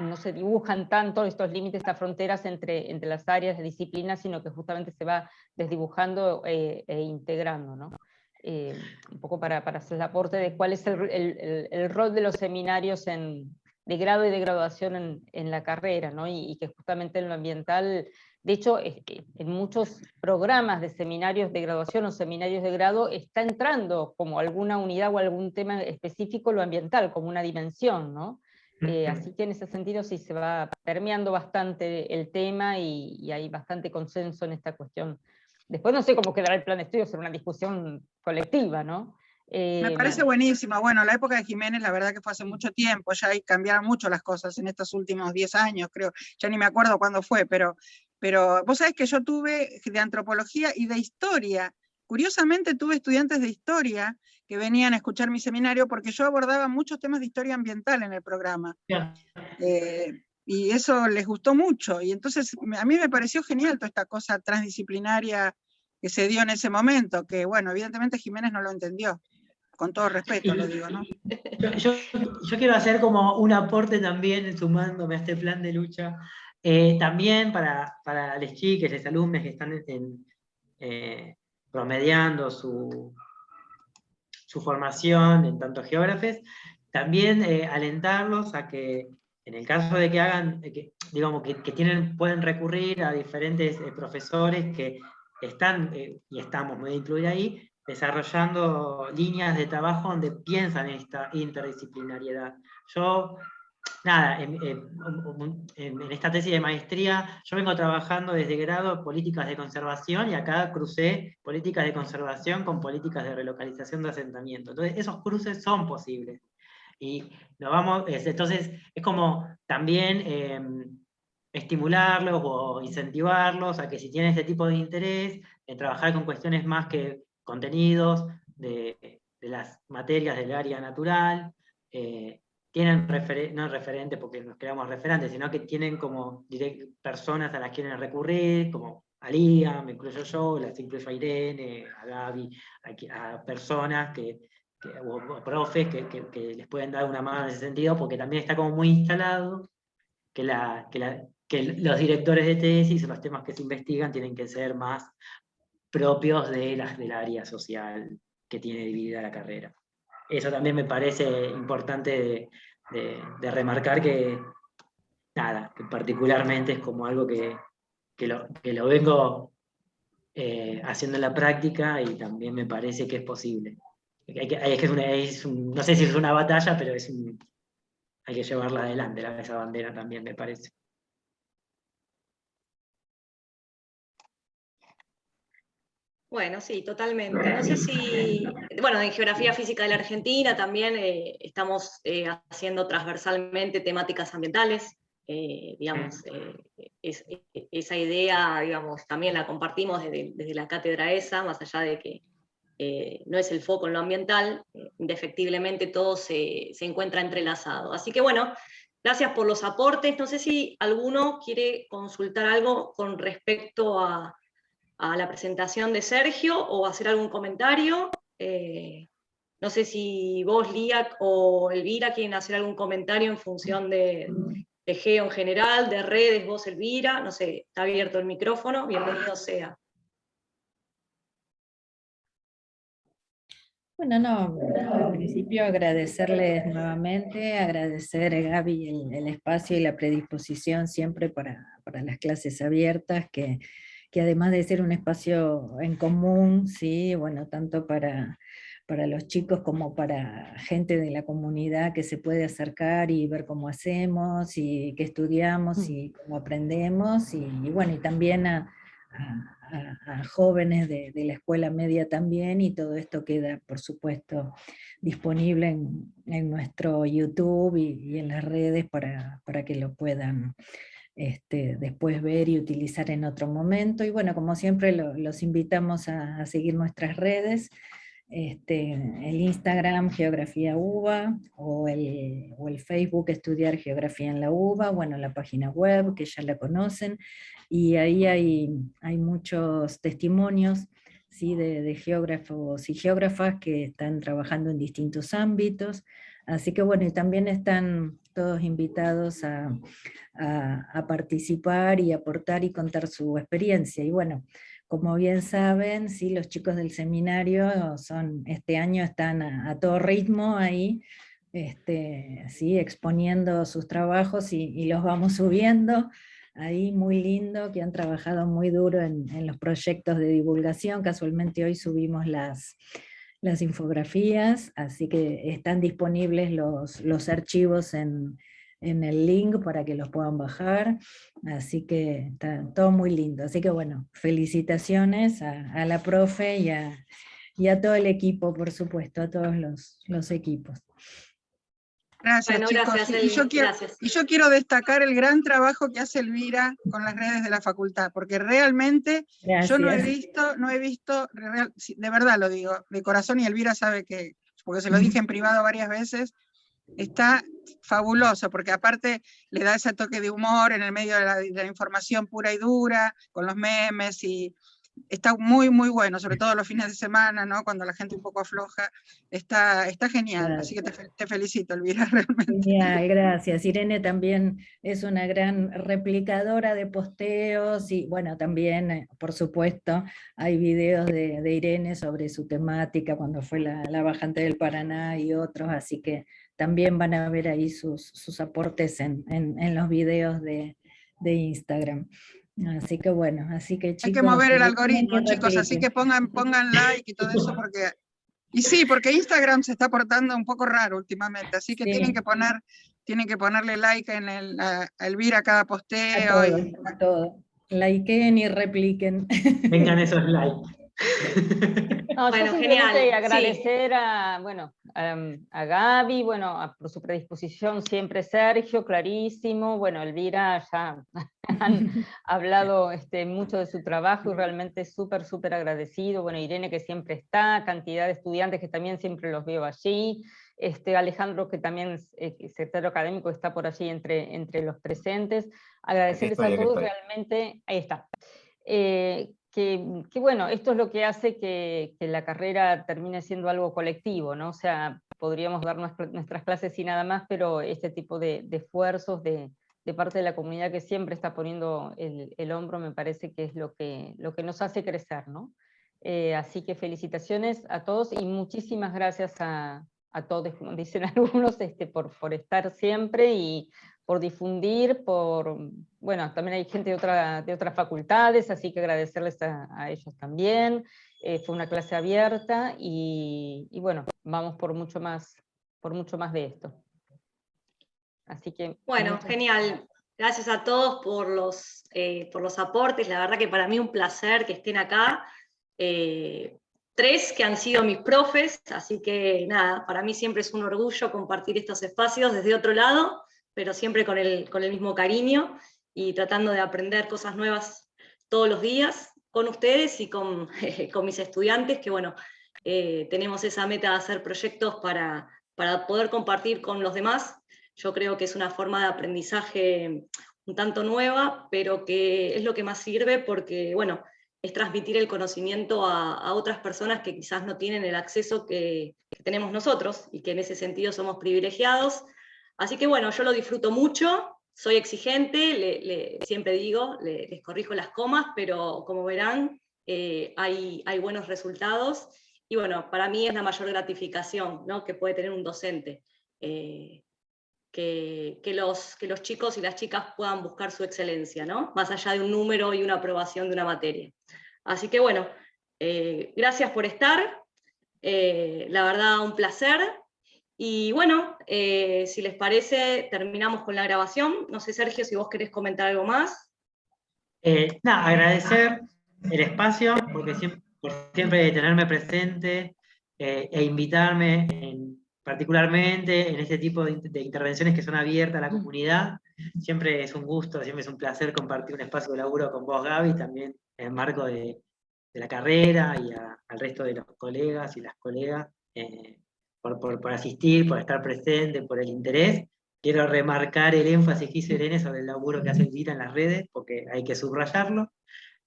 no se dibujan tanto estos límites, estas fronteras entre las áreas de disciplina, sino que justamente se va desdibujando e integrando, ¿no? Un poco para hacer el aporte de cuál es el rol de los seminarios de grado y de graduación en la carrera, ¿no? Y que justamente en lo ambiental, de hecho, en muchos programas de seminarios de graduación o seminarios de grado está entrando como alguna unidad o algún tema específico lo ambiental, como una dimensión, ¿no? Así que en ese sentido sí se va permeando bastante el tema y hay bastante consenso en esta cuestión. Después no sé cómo quedará el plan de estudio, será una discusión colectiva, ¿no? Me parece buenísima. Bueno, la época de Jiménez, la verdad que fue hace mucho tiempo, ya cambiaron mucho las cosas en estos últimos 10 años, creo, ya ni me acuerdo cuándo fue, pero vos sabés que yo tuve de antropología y de historia. Curiosamente tuve estudiantes de historia que venían a escuchar mi seminario porque yo abordaba muchos temas de historia ambiental en el programa. Y eso les gustó mucho. Y entonces a mí me pareció genial toda esta cosa transdisciplinaria que se dio en ese momento, que bueno, evidentemente Jiménez no lo entendió. Con todo respeto lo digo, ¿no? Yo quiero hacer como un aporte también, sumándome a este plan de lucha, también para las chicas, los alumnos que están promediando su formación en tanto geógrafos, también alentarlos a que, en el caso de que hagan, digamos, que pueden recurrir a diferentes profesores que están, y estamos muy incluidos ahí, desarrollando líneas de trabajo donde piensan en esta interdisciplinariedad. Yo, nada, en esta tesis de maestría, yo vengo trabajando desde grado políticas de conservación y acá crucé políticas de conservación con políticas de relocalización de asentamiento. Entonces, esos cruces son posibles. Y entonces, es como también estimularlos o incentivarlos a que si tienen este tipo de interés, en trabajar con cuestiones más que contenidos de las materias del área natural, tienen no referentes porque nos creamos referentes, sino que tienen como personas a las que quieren recurrir, como a Lía, me incluyo yo, las incluyo a Irene, a Gaby, a personas o profes que les pueden dar una mano en ese sentido, porque también está como muy instalado que los directores de tesis o los temas que se investigan tienen que ser más propios del área social que tiene dividida la carrera. Eso también me parece importante de remarcar que particularmente es como algo que lo vengo haciendo en la práctica y también me parece que es posible. No sé si es una batalla, pero hay que llevarla adelante, esa bandera también me parece. Bueno, sí, totalmente. No sé si, bueno, en Geografía Física de la Argentina también estamos haciendo transversalmente temáticas ambientales, digamos, esa idea, digamos, también la compartimos desde la cátedra ESA, más allá de que no es el foco en lo ambiental, indefectiblemente todo se encuentra entrelazado. Así que bueno, gracias por los aportes. No sé si alguno quiere consultar algo con respecto a la presentación de Sergio o hacer algún comentario. No sé si vos, Lía, o Elvira quieren hacer algún comentario en función de Geo en general, de redes, vos, Elvira. No sé, está abierto el micrófono, bienvenido sea. Bueno, no, en principio agradecerles nuevamente, agradecer a Gaby el espacio y la predisposición siempre para las clases abiertas, que que además de ser un espacio en común, ¿sí? Bueno, tanto para los chicos como para gente de la comunidad que se puede acercar y ver cómo hacemos, y qué estudiamos, y cómo aprendemos, y bueno, y también a jóvenes de la escuela media también, y todo esto queda, por supuesto, disponible en nuestro YouTube y en las redes para que lo puedan después ver y utilizar en otro momento. Y bueno, como siempre, los invitamos a seguir nuestras redes, el Instagram Geografía UBA, o el Facebook Estudiar Geografía en la UBA, bueno, la página web que ya la conocen, y ahí hay muchos testimonios, ¿sí? de geógrafos y geógrafas que están trabajando en distintos ámbitos, así que bueno, y también están todos invitados a participar y aportar y contar su experiencia. Y bueno, como bien saben, sí, los chicos del seminario este año están a todo ritmo ahí, sí, exponiendo sus trabajos, y los vamos subiendo ahí, muy lindo, que han trabajado muy duro en los proyectos de divulgación. Casualmente hoy subimos las infografías, así que están disponibles los archivos en el link para que los puedan bajar, así que está todo muy lindo. Así que bueno, felicitaciones a la profe y a todo el equipo, por supuesto, a todos los equipos. Gracias, Bueno, chicos. gracias, Gracias. Y yo quiero destacar el gran trabajo que hace Elvira con las redes de la facultad, porque realmente yo no he visto, de verdad lo digo, de corazón, y Elvira sabe que, porque se lo dije en privado varias veces, está fabuloso, porque aparte le da ese toque de humor en el medio de la información pura y dura, con los memes, y está muy, muy bueno, sobre todo los fines de semana, ¿no? Cuando la gente un poco afloja, está genial, Claro. así que te felicito, Elvira, realmente. Genial, gracias. Irene también es una gran replicadora de posteos, y bueno, también, por supuesto, hay videos de Irene sobre su temática cuando fue la bajante del Paraná y otros, así que también van a ver ahí sus aportes en los videos de Instagram. Así que bueno, así que chicos... Hay que mover el algoritmo, chicos, así que pongan like y todo eso, porque... Y sí, porque Instagram se está portando un poco raro últimamente, así que Sí. tienen que ponerle like a Elvira a cada posteo. A todo. Likeen y repliquen. Vengan esos likes. No, bueno, yo simplemente genial. agradecer a Gaby, bueno, por su predisposición siempre, Sergio, clarísimo, bueno, Elvira, ya han hablado mucho de su trabajo y realmente súper, súper agradecido, bueno, Irene que siempre está, cantidad de estudiantes que también siempre los veo allí, Alejandro que también es secretario académico, está por allí entre los presentes, agradecerles a todos realmente, ahí está. Que bueno, esto es lo que hace que la carrera termine siendo algo colectivo, ¿no? O sea, podríamos dar nuestras clases y nada más, pero este tipo de esfuerzos de parte de la comunidad que siempre está poniendo el hombro, me parece que es lo que nos hace crecer, ¿no? Así que felicitaciones a todos y muchísimas gracias a todos, como dicen algunos, por estar siempre y por difundir, bueno, también hay gente de otras facultades, así que agradecerles a ellos también. Fue una clase abierta y bueno, vamos por mucho más de esto. Así que... Bueno, genial. Gracias a todos por los aportes, la verdad que para mí un placer que estén acá. 3 que han sido mis profes, así que nada, para mí siempre es un orgullo compartir estos espacios desde otro lado, pero siempre con el mismo cariño y tratando de aprender cosas nuevas todos los días con ustedes y con mis estudiantes, que bueno, tenemos esa meta de hacer proyectos para poder compartir con los demás. Yo creo que es una forma de aprendizaje un tanto nueva, pero que es lo que más sirve porque, bueno, es transmitir el conocimiento a otras personas que quizás no tienen el acceso que tenemos nosotros y que en ese sentido somos privilegiados. Así que bueno, yo lo disfruto mucho, soy exigente, siempre digo, les corrijo las comas, pero como verán, hay buenos resultados y bueno, para mí es la mayor gratificación, ¿no?, que puede tener un docente. los chicos y las chicas puedan buscar su excelencia, ¿no? Más allá de un número y una aprobación de una materia. Así que bueno, gracias por estar, la verdad un placer, y bueno, si les parece, terminamos con la grabación. No sé, Sergio, si vos querés comentar algo más. Nada, agradecer el espacio, porque por siempre tenerme presente e invitarme particularmente en este tipo de intervenciones que son abiertas a la comunidad. Siempre es un gusto, siempre es un placer compartir un espacio de laburo con vos, Gaby, también en el marco de la carrera, y al resto de los colegas y las colegas, por asistir, por estar presente, por el interés. Quiero remarcar el énfasis que hizo Irene sobre el laburo que hace Elvira en las redes, porque hay que subrayarlo.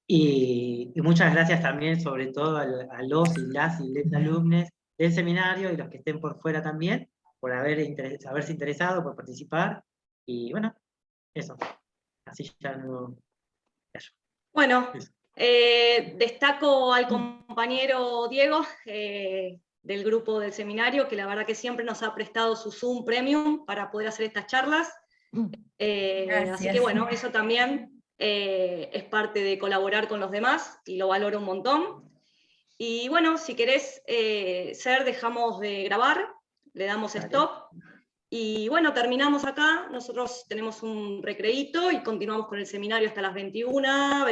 Y muchas gracias también, sobre todo, a los y las alumnos del seminario, y los que estén por fuera también, por haberse interesado, por participar. Y bueno, eso. Así ya no... Bueno, eso. destaco al compañero Diego, del grupo del seminario, que la verdad que siempre nos ha prestado su Zoom Premium para poder hacer estas charlas. Así que bueno, eso también es parte de colaborar con los demás, y lo valoro un montón. Y bueno, si querés, Ser, dejamos de grabar, le damos stop, y bueno, terminamos acá. Nosotros tenemos un recreíto y continuamos con el seminario hasta las 21,